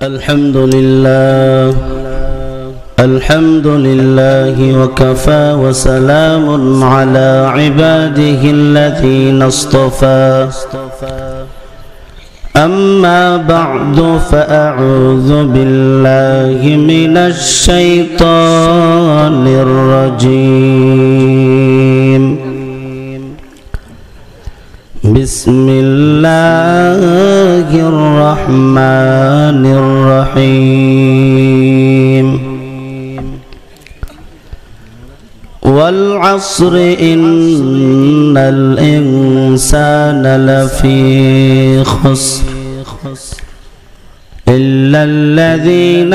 الحمد لله وكفى وسلام على عباده الذين اصطفى أما بعد فأعوذ بالله من الشيطان الرجيم بسم الله الرحمن الرحيم والعصر إن الإنسان لفي خسر إلا الذين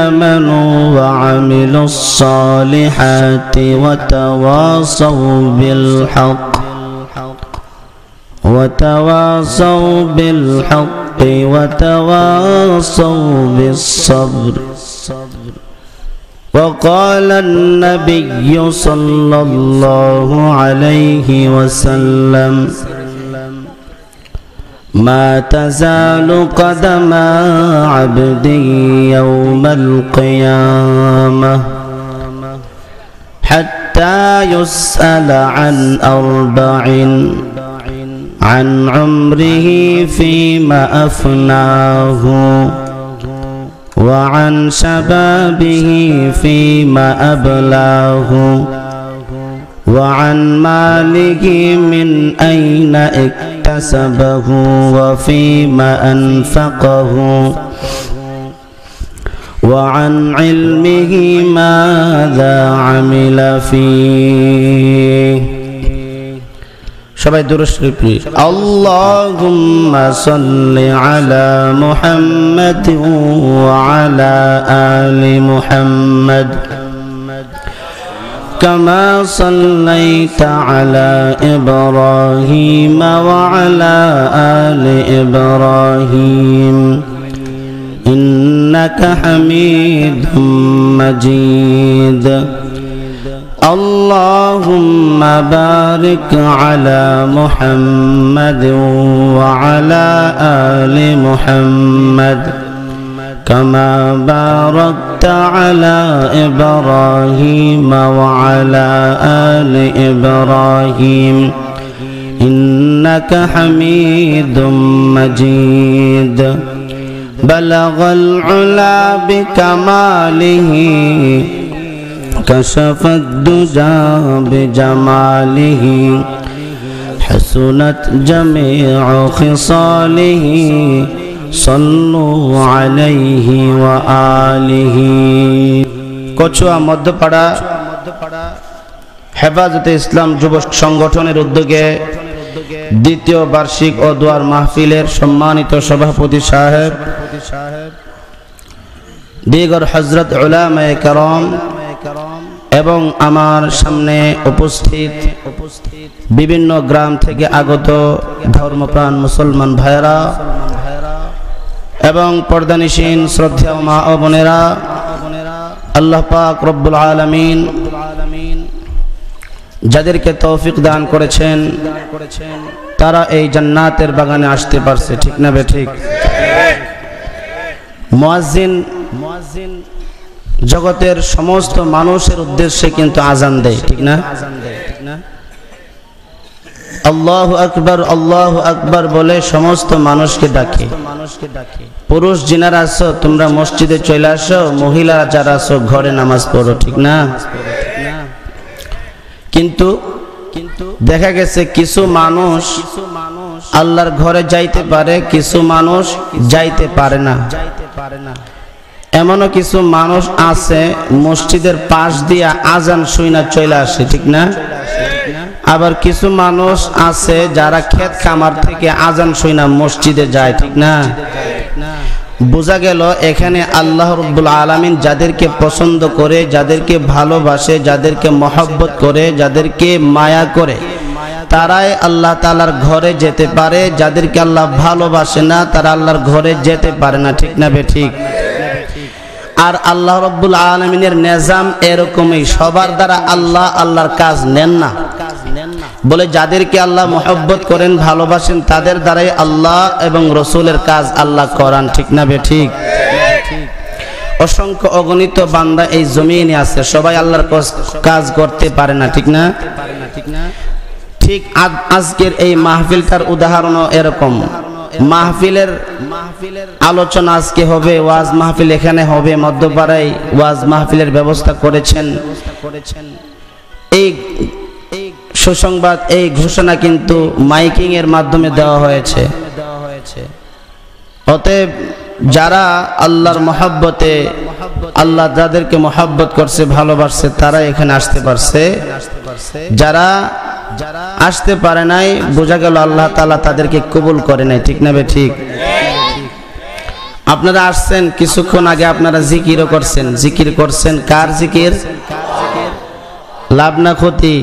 آمنوا وعملوا الصالحات وتواصوا بالحق وتواصوا بالصبر. وقال النبي صلى الله عليه وسلم ما تزال قدم عبد يوم القيامة حتى يسأل عن أربع: عن عمره فيما أفناه، وعن شبابه فيما أبلاه، وعن ماله من أين اكتسبه وفيما أنفقه، وعن علمه ماذا عمل فيه. সবাই দুরূদ শরীফ পড়ি। আল্লাহুম্মা সাল্লি আলা মুহাম্মাদ ওয়া আলা আলি মুহাম্মাদ কামা সাল্লাইতা আলা ইব্রাহিম ওয়া আলা আলি ইব্রাহিম ইন্নাকা হামিদুম মাজিদ। اللهم بارك على محمد وعلى آل محمد كما باركت على إبراهيم وعلى آل إبراهيم إنك حميد مجيد. بلغ العلا بكماله كشف الدجى بجماله حسنت جميع خصاله صلوا عليه وآله. কচুয়া মধ্যপাড়া হেফাজতে ইসলাম যুব সংগঠনের উদ্যোগে দ্বিতীয় বার্ষিক ও দোয়ার মাহফিলের সম্মানিত সভাপতি সাহেব, দিগর হযরত উলামায়ে কেরাম এবং আমার সামনে উপস্থিত বিভিন্ন গ্রাম থেকে আগত ধর্মপ্রাণ মুসলমান ভাইয়েরা এবং পর্দানিশীন শ্রদ্ধেয় মা ও বোনেরা, আল্লাহ পাক রব্বুল আলামিন যাদেরকে তৌফিক দান করেছেন তারা এই জান্নাতের বাগানে আসতে পারছে, ঠিক না বেঠিক? মুয়াজ্জিন জগতের সমস্ত মানুষের উদ্দেশ্যে কিন্তু আজান দেয়, ঠিক না? আল্লাহু আকবার বলে সমস্ত মানুষকে ডাকে। পুরুষ যিনারা আছো তোমরা মসজিদে চলে আসো, মহিলা যারা আছো ঘরে নামাজ পড়ো, ঠিক না? কিন্তু দেখা গেছে কিছু মানুষ আল্লাহর ঘরে যাইতে পারে, কিছু মানুষ যাইতে পারে না। এমনও কিছু মানুষ আছে মসজিদের পাশ দিয়ে আজান শুইনা চলে আসে, ঠিক না? আবার কিছু মানুষ আছে যারা ক্ষেত খামার থেকে আজান শুইনা মসজিদে যায়, ঠিক না? বোঝা গেল এখানে আল্লাহ রাব্বুল আলামিন যাদেরকে পছন্দ করে, যাদেরকে ভালোবাসে, যাদেরকে মহব্বত করে, যাদেরকে মায়া করে তারাই আল্লাহ তাআলার ঘরে যেতে পারে। যাদেরকে আল্লাহ ভালোবাসে না তারা আল্লাহর ঘরে যেতে পারে না, ঠিক না বেঠিক? আর আল্লাহ রাব্বুল আলামিনের নিজাম এরকমই, সবার দ্বারা আল্লাহ আল্লাহর কাজ নেন না। বলে যাদেরকে আল্লাহ মহব্বত করেন, ভালোবাসেন তাদের দ্বারাই আল্লাহ এবং রসুলের কাজ আল্লাহ করান, ঠিক না বেঠিক? অসংখ্য অগণিত বান্দা এই জমিনে আছে, সবাই আল্লাহর কাজ করতে পারে না, ঠিক না? ঠিক আজকের এই মাহফিলটার উদাহরণও এরকম। মাহফিলের আলোচনা আজকে হবে, ওয়াজ মাহফিল এখানে হবে, মধ্যপাড়ায় ওয়াজ মাহফিলের ব্যবস্থা করেছেন। এই সুসংবাদ, এই ঘোষণা কিন্তু মাইকিং এর মাধ্যমে দেওয়া হয়েছে। অতএব যারা আল্লাহর মহব্বতে, আল্লাহ যাদেরকে মহব্বত করছে, ভালোবাসছে, তারা এখানে আসতে পারছে। যারা আসতে পারে নাই, বোঝা গেল আল্লাহ তাআলা তাদেরকে কবুল করে নাই, ঠিক না? ঠিক। আপনারা আসছেন, কিছুক্ষণ আগে আপনারা জিকিরও করছেন। জিকির করছেন কার জিকির? লাভ না ক্ষতি?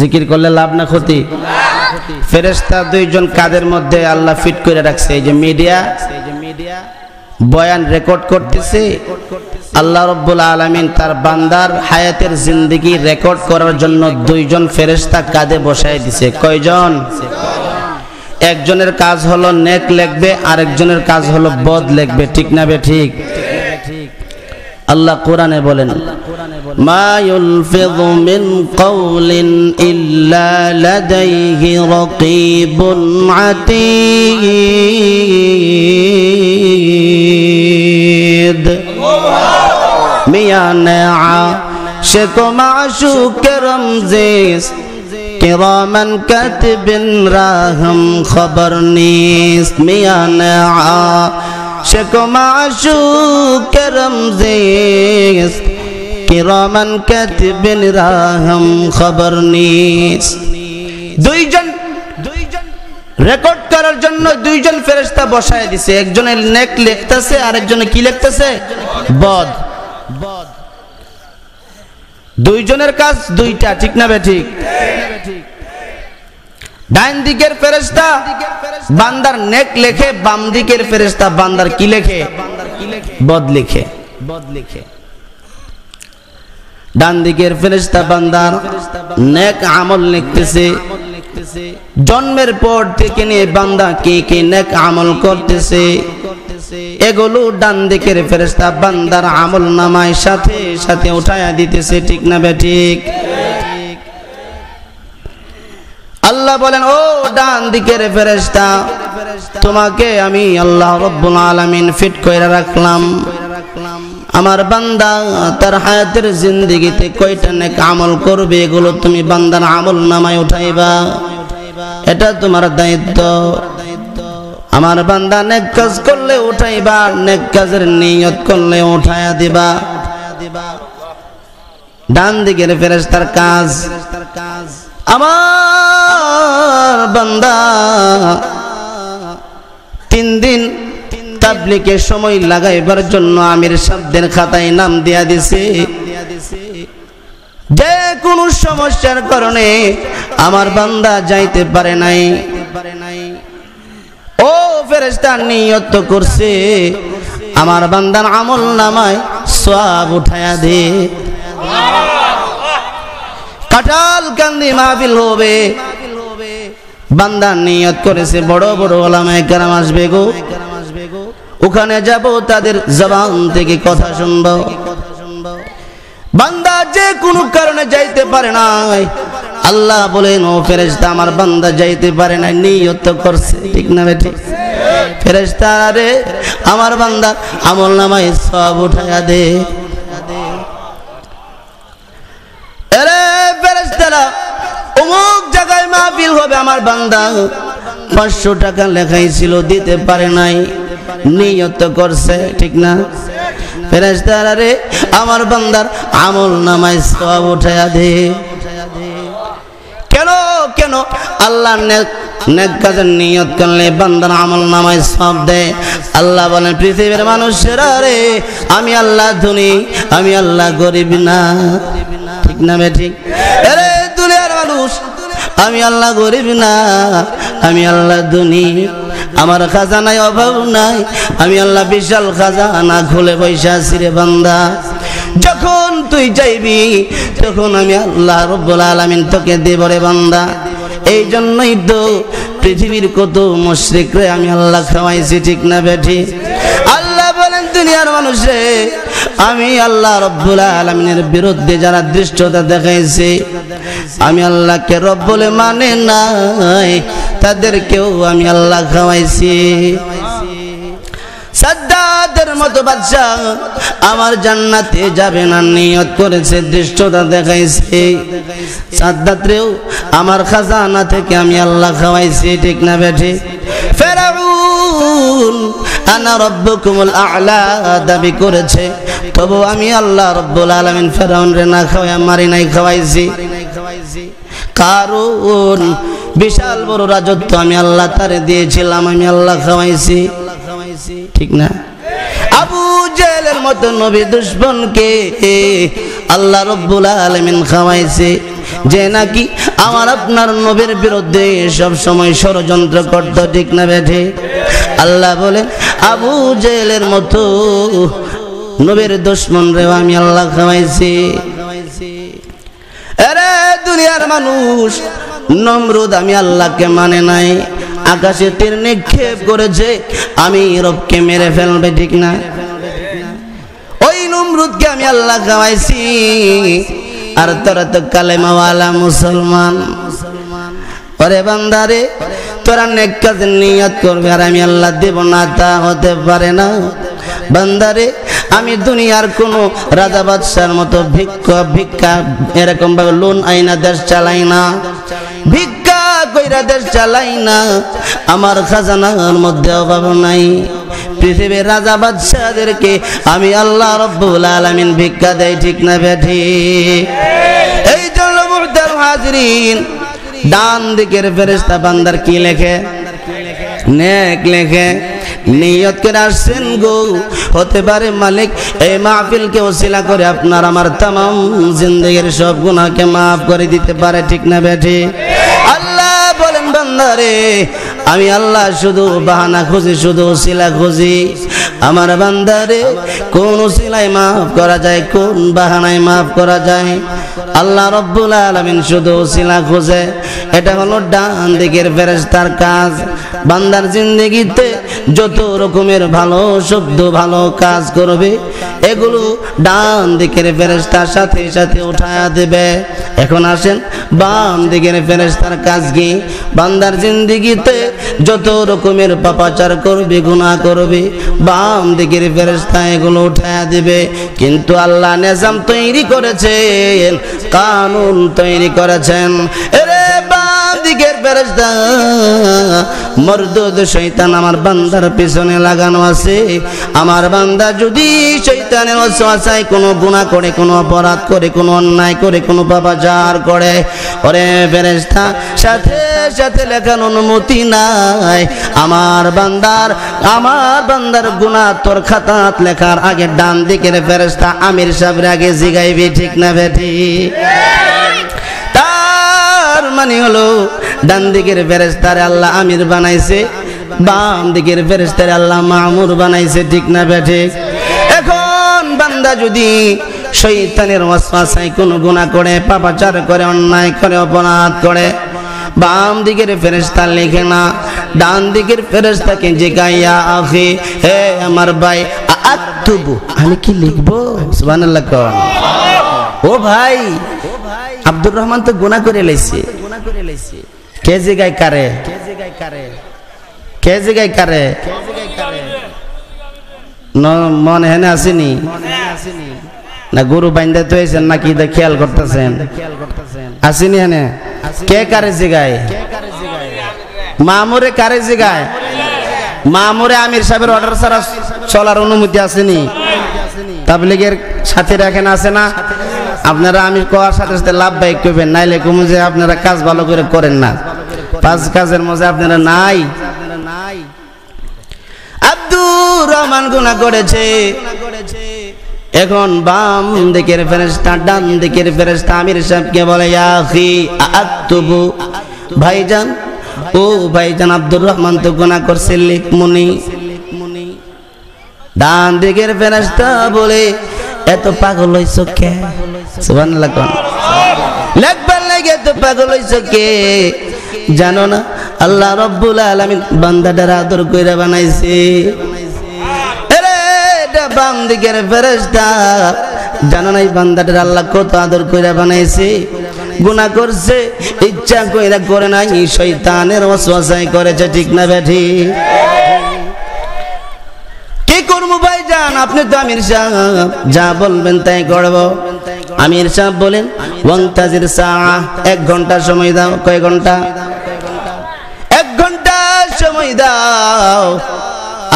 জিকির করলে লাভ না ক্ষতি? ফেরেশতা দুইজন কাদের মধ্যে আল্লাহ ফিট করে রাখছে। এই যে মিডিয়া বয়ান রেকর্ড করতেছে, আল্লাহ রাব্বুল আলামিন তার বান্দার হায়াতের জিন্দেগি রেকর্ড করার জন্য দুইজন ফেরেশতা কাঁধে বসায় দিছে। কয়জন? একজনের কাজ হলো নেক লিখবে, আরেকজনের কাজ হলো বদ লিখবে, ঠিক না? ঠিক। আল্লাহ কোরআনে বলেন, মা ইউলফিযু মিন কাওলিন ইল্লা লাদাইহি রাকীবুন আতীদ। মিয়ানে আশিক মাশূক রমজিস কিরামান কাতিবিন রাহম খবর নিস। মিয়ানে আশিক মাশূক রমজিস কিরামান কাতিবিন রাহম খবর নিস। দুইজন রেকর্ড করার জন্য দুইজন ফেরেশতা বসায় দিছে। একজনের নেক লিখতেছে, আরেকজনে কি লিখতেছে? বদ। দুইজনের কাজ দুইটা, ঠিক না? ঠিক। ডান দিকের ফেরেশতা বান্দার নেক লেখে, বাম দিকের ফেরেশতা বান্দার কি লেখে? বদ লিখে। ডান দিকের ফেরেশতা বান্দার নেক আমল লিখতেছে। জন্মের পর থেকে নিয়ে বান্দা কি কি নেক আমল করতেছে, এগুলো ডান দিকের ফেরেশতা বান্দার আমল নামায় সাথে সাথে উঠায়া দিতেছে, ঠিক না? ঠিক। আল্লাহ বলেন, ও ডান দিকের ফেরেশতা, তোমাকে আমি আল্লাহ রাব্বুল আলামিন ফিট কইরা রাখলাম। আমার বান্দা তার হায়াতের জিন্দেগিতে কয়টা নেক আমল করবে, এগুলো তুমি বান্দার আমল নামায় উঠাইবা, এটা তোমার দায়িত্ব। আমার বান্দা নেক কাজ করলে উঠাইবা, নেক কাজের নিয়ত করলে উঠায়া দিবা। ডান দিকের ফেরেশতার কাজ, আমার বান্দা 3 দিন তাবলীগের সময় লাগাইবার জন্য আমির সাহেবদের খাতায় নাম দিয়া দিছে। যে কোনো সমস্যার কারণে আমার বান্দা যাইতে পারে নাই, ও ফেরেশতা নিয়ত করছে আমার বান্দার আমল নামায় সওয়াব উঠায়া দে। কাটাল কান্দি মাহফিল হবে, বান্দা নিয়ত করেছে বড় বড় উলামায়ে কেরাম আসবে গো, ওখানে যাব, তাদের জবান থেকে কথা শুনবো। বান্দা যে কোনো কারণে যাইতে পারে নাই, আল্লাহ বলেন, ও ফেরেশতা আমার বান্দা যাইতে পারে নাই, নিয়ত করছে, ঠিক না? ঠিক। ফেরেশতা, রে আমার বান্দা আমল নামায় সওয়াব উঠায়া দে। আরে ফেরেশতারা, অমুক জায়গায় মাহফিল হবে, আমার বান্দা 500 টাকা লেখাইছিল, দিতে পারে নাই, নিয়ত করছে, ঠিক না? ফেরেশতারা, রে আমার বান্দার আমল নামায় সওয়াব উঠায়া দে। কেন কেন? আল্লাহ নেক কাজের নিয়ত করলে বান্দার আমল নামায় সওয়াব দেয়। আল্লাহ বলেন, পৃথিবীর মানুষেরা রে, আমি আল্লাহ ধনী, আমি আল্লাহ গরিব না, ঠিক না? ঠিক। আরে দুনিয়ার মানুষ, আমি আল্লাহ গরিব না, আমি আল্লাহ ধনী, আমার খাজানায় অভাব নাই, আমি আল্লাহ বিশাল খাজানা খুলে বসে আছি রে বান্দা। যখন তুই যাইবি তখন আমি আল্লাহ রাব্বুল আলামিন তোকে দেব রে বান্দা। এই জন্যই তো পৃথিবীর কত মুশরিকরে আমি আল্লাহ খাওয়াইছি, ঠিক না? ঠিক। আল্লাহ বলেন, দুনিয়ার মানুষে আমি আল্লাহ রব্বুল আলামিনের বিরুদ্ধে যারা দৃষ্টতা দেখাইছে, আমি আল্লাহকে রব বলে মানে নাই, তাদেরকেও আমি আল্লাহ খাওয়াইছি। সাদ্দাতের মতো বাদশা আমার জান্নাতে যাবে না নিয়ত করেছে, দৃষ্টতা দেখাইছে। সাদ্দাতরেও আমার খাজানা থেকে আমি আল্লাহ খাওয়াইছি, ঠিক না বেঠিক? ফেরাউন আনা রব্বুকুমুল আ'লা দাবি করেছে, তবু আমি আল্লাহ রব্বুল আলামিন ফেরাউনরে না খাওয়াই মারি নাই, খাওয়াইছি। কারণ বিশাল বড় রাজত্ব আমি আল্লাহ তারে দিয়েছিলাম, আমি আল্লাহ খাওয়াইছি, ঠিক না? আবু জেহেলের মতো নবী দুশমনকে আল্লাহ রব্বুল আলামিন খাওয়াইছে, যে নাকি আমার আপনার নবীর বিরুদ্ধে সব সময় ষড়যন্ত্র করত, ঠিক না বেঠিক? আল্লাহ বলেন আবু জেহেলের মতো নবীর দুশমন রে আমি আল্লাহ খাওয়াইছি। আরে দুনিয়ার মানুষ, নমরুদ আমি আল্লাহকে মানে নাই, আকাশে তীর নিক্ষেপ করেছে, আমি রবকে মেরে ফেলবে, ঠিক না? ওই নমরুদকে আমি আল্লাহ খাওয়াইছি। আর তোরা তো কালেমাওয়ালা মুসলমান। ওরে বান্দারে, তোরা নেক কাজের নিয়ত করবে আর আমি আল্লাহ দেব না, তা হতে পারে না। বান্দারে, আমি দুনিয়ার কোন রাজা বাদশার মতো ভিক্ষা এরকম ভাবে লোন আইনা দেশ চালাই না, ভিক্ষা কইরা দেশ চালাই না। আমার খাজানার মধ্যে অভাব নাই। পৃথিবীর রাজা বাদশাদেরকে আমি আল্লাহ রব্বুল আলামিন ভিক্ষা দেয়, ঠিক না বেঠিক? এই জন্য মুহতারাম হাজিরিন, ডান দিকের ফেরেশতা বান্দার কি লেখে? নেক লেখে। নিয়ত করে আসছেন গো, হতে পারে মালিক এই মাহফিলকে ওসিলা করে আপনার আমার तमाम জিন্দেগীর সব গুনাহকে maaf করে দিতে পারে, ঠিক না বেঠিক? আল্লাহ বলেন বান্দারে, আমি আল্লাহ শুধু বাহানা খুঁজি, শুধু ওসিলা খুঁজি। আমার বান্দারে, কোন ওসিলায় maaf করা যায়, কোন বাহানায় maaf করা যায়? আল্লাহ রব্বুল আলামিন শুধু ওসিলা খুঁজে। এটা হলো ডান দিকের ফেরেশতার কাজ। বান্দার জিন্দেগিতে যত রকমের ভালো শব্দ, ভালো কাজ করবে, এগুলো ডান দিকের ফেরেশতার সাথে সাথে উঠায়া দেবে। এখন আসেন, বাম দিকের ফেরেশতার কাজ কি? বান্দার জিন্দেগিতে যত রকমের পাপাচার করবে, গুনাহ করবে, বাম দিকের ফেরেশতা এগুলো উঠায়া দেবে। কিন্তু আল্লাহ নিজাম তৈরি করেছেন, কানুন তৈরি করেছেন। এরে বাম দিকের ফেরেশতা মরদুদ শয়তান আমার বান্দার পিছনে লাগানো আছে। আমার বান্দা যদি শয়তানের ওয়াসওয়াসায় কোনো গুনাহ করে, কোনো অপরাধ করে, কোনো অন্যায় করে, কোনো পাপাচার করে, ওরে ফেরেশতা সাথে সাথে লেখার অনুমতি নাই। আমার বান্দার গুনাহ তোর খাতাত লেখার আগে ডান দিকের ফেরেশতা আমির সাহেবের আগে জিগাইবি, ঠিক না বেঠিক? তার মানে হলো ডান দিকের ফেরেশতারে আল্লাহ আমির বানাইছে, বাম দিকের ফেরেশতারে আল্লাহ মামুর বানাইছে, ঠিক না বেঠিক? এখন বান্দা যদি শয়তানের ওয়াসওয়াসায় কোনো গুনাহ করে, পাপাচার করে, অন্যায় করে, অপরাধ করে, বাম দিকের ফেরেশতা লেখে না, ডান দিকের ফেরেশতাকে জিগাইয়া আখি, হে আমার ভাই, আতুবু, আমি কি লিখবো? সুবহানাল্লাহ কোন। ও ভাই, আব্দুর রহমান তো গুনাহ করে লাইছে। কে জিগায় কারে? কে জিগায় কারে? মনে হেনে আসেনি না? গরু বাইন্দা তো হয়েছেন নাকি? খেয়াল করতেছেন? আসেনি হেনে? কে কারে জিগায়? মামুরে কারে জিগায়? মামুরে আমির সাহেবের অর্ডার ছাড়া চলার অনুমতি আসেনি? তাবলীগের সাথে রাখেন, আছে না? আপনারা আমি কোয়ার সাথে সাথে লাভ বাইক করবেন, নাইলে কমু যে আপনারা কাজ ভালো করে করেন না। পাঁচ কাজের মধ্যে আপনারা নাই। আব্দুর রহমান গুনাহ করেছে। এখন বাম দিকের ফেরেশতা ডান দিকের ফেরেশতা আমির সাহেবকে বলে, ইয়া আখি আতুবু, ভাইজান, ও ভাইজান আব্দুর রহমান তো গুনাহ করছে, লিখমুনি। ডান দিকের ফেরেশতা বলে, এত পাগল হইছো কে? সুবহানাল্লাহ কোন। লেখবার লাগে এত পাগল হইছো কে? জানো না আল্লাহ রব্বুল আলামিন বান্দাটার আদর কইরা বানাইছে। একটা বাম দিকের ফেরেশতা। জানো না এই বান্দাটার আল্লাহ কত আদর কইরা বানাইছে? গুনাহ করছে, ইচ্ছা কইরা করে নাই, শয়তানের ওয়াসওয়াসায় করেছে, ঠিক না বেঠি? কি করবো ভাইজান? আপনি তো আমির সাহেব, যা বলবেন তাই করব। আমির সাহেব বলেন ওয়ান্তাজির সাআ, 1 ঘন্টা সময় দাও। কয় ঘন্টা? 1 ঘন্টা সময় দাও।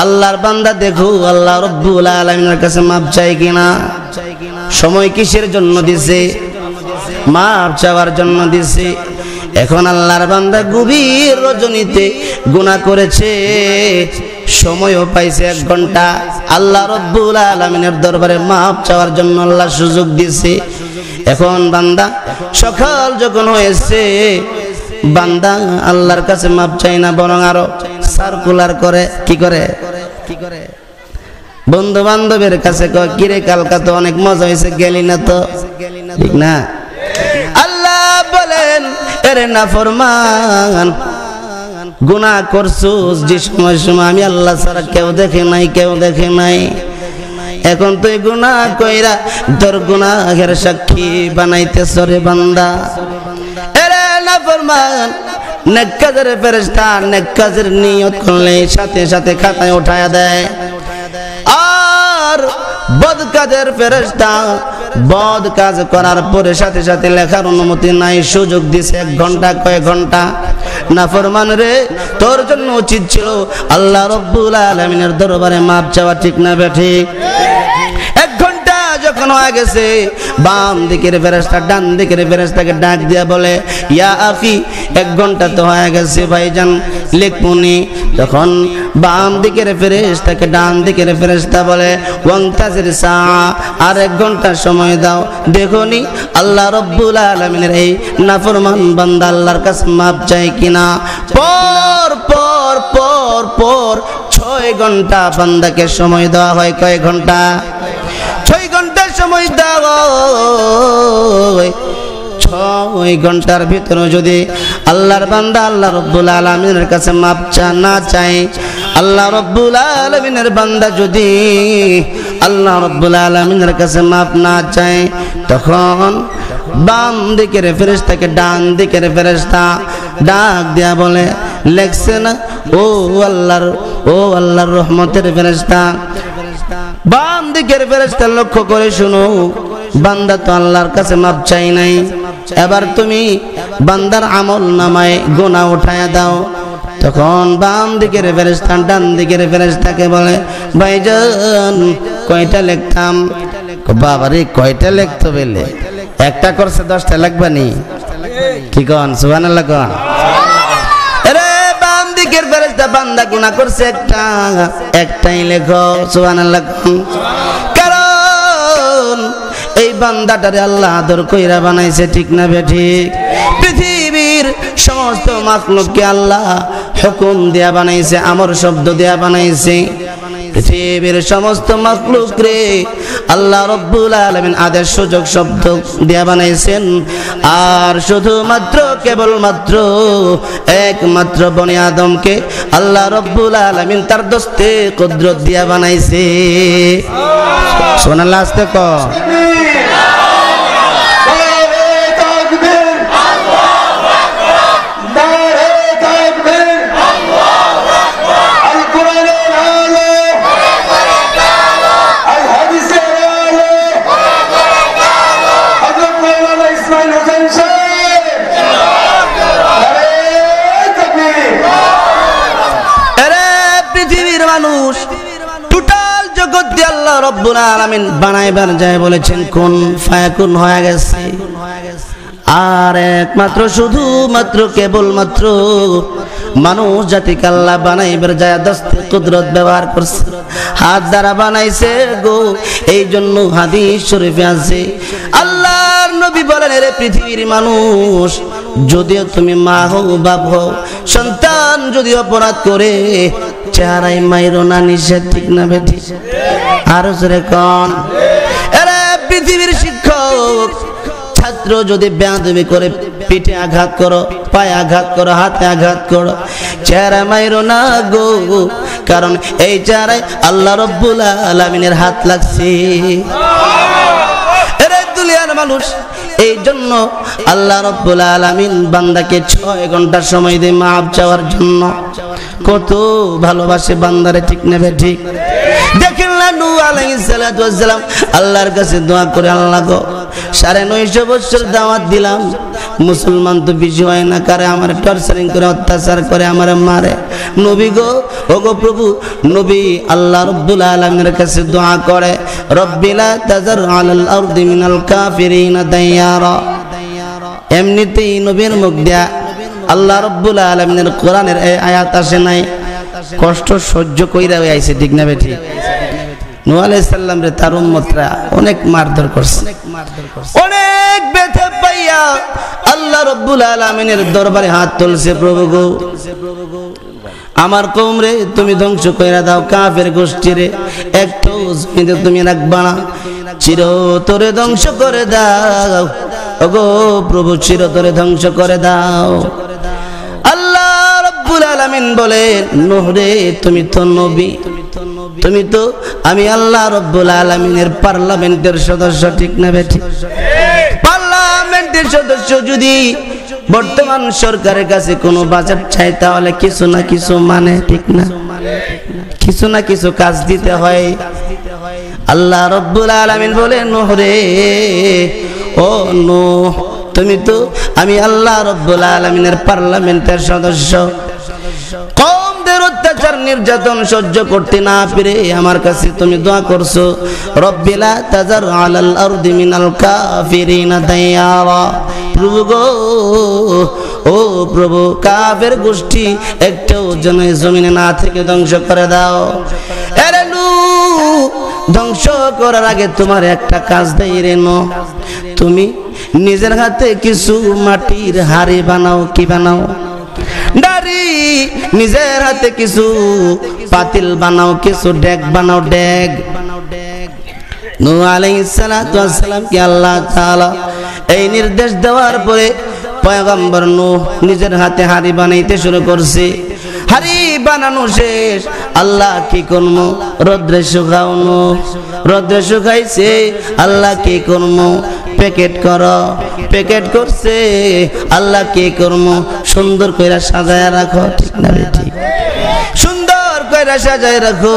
আল্লাহর বান্দা দেখো আল্লাহ রব্বুল আলামিনের কাছে মাপ চাই কিনা। সময় কিসের জন্য দিছে? মাপ চাওয়ার জন্য দিছে। এখন আল্লাহর বান্দা গভীর রজনীতে গুনাহ করেছে, সময়ও পাইছে 1 ঘন্টা। আল্লাহ রব্বুল আলামিনের দরবারে মাপ চাওয়ার জন্য আল্লাহ সুযোগ দিছে। এখন বান্দা সকাল যখন হয়েছে, বান্দা আল্লাহর কাছে মাপ চাই না, বরং আরো সার্কুলার করে। কি করে? বন্ধু বান্ধবের কাছে কয়, কিরে কালকা তো অনেক মজা হয়েছে, গেলি না তো? ঠিক না? আল্লাহ বলেন এরে নাফরমান, গুনাহ করছস যে সময় আমি আল্লাহ ছাড়া কেউ দেখে নাই, কেউ দেখে নাই। এখন তুই গুনাহ কইরা তোর গুনাহের সাক্ষী বানাইতেছ রে বান্দা। এরে নাফরমান, নেক কাজের ফেরেশতা নেক কাজের নিয়ত করলে সাথে সাথে খাতায় উঠায়া দেয়, আর বদ কাজের ফেরেশতা বদ কাজ করার পরে সাথে সাথে লেখার অনুমতি নাই, সুযোগ দিছে 1 ঘন্টা। কয় ঘন্টা? নাফরমান রে, তোর জন্য উচিত ছিল আল্লাহ রব্বুল আলামিনের দরবারে মাপ চাওয়া, ঠিক না বেঠিক? 1 ঘন্টা যখন হয়ে গেছে, বাম দিকের ফেরেশতা ডান দিকের ফেরেশতাকে ডাক দিয়া বলে, ইয়া আখি 1 ঘন্টা তো হয়ে গেছে ভাইজান, লিখমুনি। তখন বাম দিকের ফেরেশতাকে ডান দিকের ফেরেশতা বলে, ওয়ান্তাজির সাআ, আর 1 ঘন্টা সময় দাও। দেখোনি আল্লাহ রব্বুল আলামিনের এই নাফরমান বান্দা আল্লাহর কাছে মাপ চায় কিনা। পর পর পর পর 6 ঘন্টা বান্দাকে সময় দেওয়া হয়। কয় ঘন্টা? 6 ঘন্টা সময় দেওয়া হয়। 6 ঘন্টার ভিতরে যদি আল্লাহর বান্দা আল্লাহ রব্বুল আলামিনের কাছে মাপ না চায়, আল্লাহ রব্বুল আলামিনের বান্দা যদি আল্লাহ রব্বুল আলামিনের কাছে মাপ না চায়, তখন বাম দিকের ফেরেশতাকে ডান দিকের ফেরেশতা ডাক দিয়া বলে, লেখছে না ও আল্লাহর রহমতের ফেরেশতা। বাম দিকের ফেরেশতা লক্ষ্য করে শুনো, বান্দা তো আল্লাহর কাছে মাপ চাই নাই, এবার তুমি বান্দার আমল নামায় গুনাহ উঠায়া দাও। তখন বাম দিকের ফেরেশতা ডান দিকের ফেরেশতাকে বলে, ভাইজান কয়টা লিখতাম? বাবারে কয়টা লিখতে বলে? একটা করছে 10টা লিখবা নি? কি কন? সুবহানাল্লাহ কন। আরে বাম দিকের ফেরেশতা বান্দা গুনাহ করছে একটাই লেখো, সুবহানাল্লাহ কন। কারণ এই বান্দাটারে আল্লাহ আদর কইরা বানাইছে, ঠিক না বেঠিক? পৃথিবীর সমস্ত মাখলুককে আল্লাহ হুকুম দিয়া বানাইছে, আমর শব্দ দিয়া বানাইছে। পৃথিবীর সমস্ত মাখলুক রে আল্লাহ রব্বুল আলামিন আদেশ সুযোগ শব্দ দিয়া বানাইছেন। আর শুধুমাত্র কেবলমাত্র একমাত্র বনি আদমকে আল্লাহ রব্বুল আলামিন তার দস্তে কুদরত দিয়া বানাইছে। সুবহানাল্লাহ, আস্তে কও। রব্বুল আলামিন বানাইবার যায় বলেছেন কোন ফায়াকুন হয়ে গেছে। আর একমাত্র শুধুমাত্র কেবলমাত্র মানুষ জাতিকে আল্লাহ বানাইবার যায় দস্তে কুদরত ব্যবহার করছে, হাত দ্বারা বানাইছে গো। এই জন্য হাদিস শরীফে আছে, আল্লাহর নবী বলেন, এরে পৃথিবীর মানুষ, যদিও তুমি মা হও বাপ হও, সন্তান যদি অপরাধ করে চেহারায় মাইরো না, নিষেধ, ঠিক না বেঠি? আরো জোরে কোন। এরে পৃথিবীর শিক্ষক, ছাত্র যদি বেয়াদবি করে পিঠে আঘাত করো পায়ে আঘাত করো, হাতে আঘাত করো, চেহারা মাইরো না গো, কারণ এই চেহারায় আল্লাহ রব্বুল আলামিনের হাত লাগছে। এরে দুনিয়ার মানুষ, এই জন্য আল্লাহ রব্বুল আলামিন বান্দাকে 6 ঘন্টা সময় দেয় মাপ চাওয়ার জন্য। কত ভালোবাসে বান্দারে, ঠিক নেবে ঠিক। দেখেন না নূহ আলাইহিস সালাতু ওয়াস সালাম আল্লাহর কাছে দোয়া করে, আল্লাহ গো 950 বছর দাওয়াত দিলাম, মুসলমান তো বেশি হয় না, কারে আমার টর্চারিং করে, অত্যাচার করে, আমার মারে। নবী গো, ওগো প্রভু, নবী আল্লাহ রব্বুল আলামিনের কাছে দোয়া করে, রব্বিলা তাজার আলাল আরদি মিনাল কাফিরিনা দাইয়ারা। এমনিতেই নবীর মুখ দিয়া আল্লাহ রব্বুল আলামিনের কোরআনের এই আয়াত আসে নাই, কষ্ট সহ্য কইরা আইছে, ঠিক না বেঠি? নূহ আলাইহিস সালাম রে তার উম্মতরা অনেক মারধর করছে, অনেক ব্যথা পাইয়া আল্লাহ রব্বুল আলামিনের দরবারে হাত তুলছে, প্রভু গো আমার কওম রে তুমি ধ্বংস কইরা দাও, কাফের গোষ্ঠী রে একটু জমিতে তুমি রাখবা না, চিরতরে ধ্বংস করে দাও, ওগো প্রভু চিরতরে ধ্বংস করে দাও। আল্লাহ রব্বুল আলামিন বলে, নূহ রে তুমি তো নবী, তুমি তো আমি আল্লাহ রব্বুল আলামিনের পার্লামেন্টের সদস্য, ঠিক না বেঠি? পার্লামেন্টের সদস্য যদি বর্তমান সরকারের কাছে কোনো বাজেট চাই, তাহলে কিছু না কিছু মানে, ঠিক না? কিছু না কিছু কাজ দিতে হয়। আল্লাহ রব্বুল আলামিন বলে, নূহ রে ও নূহ তুমি তো আমি আল্লাহ রব্বুল আলামিনের পার্লামেন্টের সদস্য, কওমদের অত্যাচার নির্যাতন সহ্য করতে না পেরে আমার কাছে তুমি দোয়া করছো, রব্বিলা তাজার আলাল আরদি মিনাল কাফিরিনা দাইয়ারা। প্রভু গো, ও প্রভু কাফের গোষ্ঠী একটাও যেন জমিনে না থেকে ধ্বংস করে দাও। আরে নূহ, ধ্বংস করার আগে তোমার একটা কাজ দেই রে নূহ, তুমি নিজের হাতে কিছু মাটির হাড়ি বানাও। কি বানাও? নারী নিজের হাতে কিছু পাতিল বানাও, কিছু ডেক বানাও, ডেক। নূহ আলাইহিস সালাতু ওয়াস সালাম কে আল্লাহ তাআলা এই নির্দেশ দেওয়ার পরে পয়গম্বর নূহ নিজের হাতে হাড়ি বানাইতে শুরু করছে। হাড়ি বানানো শেষ, আল্লাহ কি করবো? রোদ্রে শুকানো, রোদ্রে শুকাইছে, আল্লাহ কি করবো? প্যাকেট করো, প্যাকেট করছে, আল্লাহ কি করবো? সুন্দর কইরা সাজায় রাখো, ঠিক না ঠিক? সুন্দর কইরা সাজায় রাখো।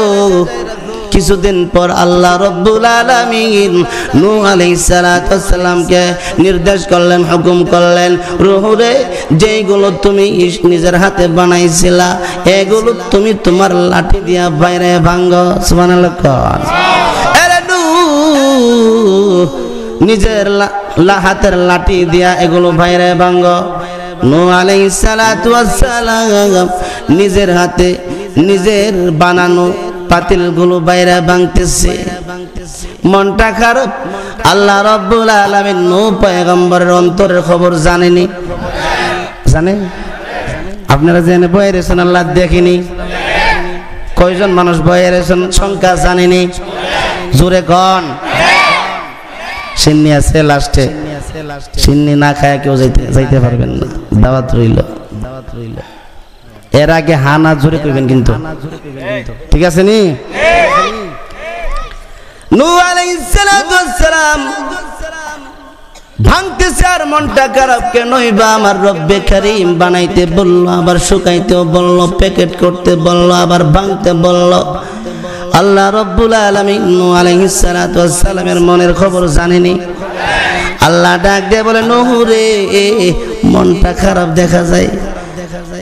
কিছুদিন পর আল্লাহ রব্বুল আলামিন নূহ আলাইহিস সালাতু ওয়াস সালামকে নির্দেশ করলেন, হুকুম করলেন, রূহ রে যেইগুলো তুমি নিজের হাতে বানাইছিলা এগুলো তুমি তোমার লাঠি দিয়া বাইরে ভাঙো। সুবহানাল্লাহ। আরে নূহ নিজের হাতের লাঠি দিয়া এগুলো বাইরে ভাঙো। নূহ আলাইহিস সালাতু ওয়াস সালাম নিজের হাতে নিজের বানানো পাতিল গুলো বাইরে ভাঙতেছে, মনটা খারাপ। আল্লাহ রব্বুল আলামিন নূহ পয়গম্বরের অন্তরের খবর জানেনি, জানে? আপনারা জেনে বয়ে রেছেন, আল্লাহ দেখেনি? কয়জন মানুষ বয়ে রেছেন সংখ্যা জানেনি? জোরে গন। সিন্নি আছে লাস্টে, সিন্নি না খায় কেউ যাইতে পারবেন না, দাওয়াত রইল, দাওয়াত রইল। এর আগে হানা জোরে কইবেন কিন্তু, ঠিক আছে নি? নূহ আলাইহিস সালাতু ওয়াস সালাম ভাঙতেছে আর মনটা খারাপ। কেনই বা আমার রব্বে কারীম বানাইতে বলল, আবার শুকাইতেও বলল, প্যাকেট করতে বলল, আবার ভাঙতে বলল। আল্লাহ রব্বুল আলামিন নূহ আলাইহিস সালাতু ওয়াস সালামের মনের খবর জানেনি। আল্লাহ ডাক দিয়ে বলে, নূহ রে মনটা খারাপ দেখা যায়,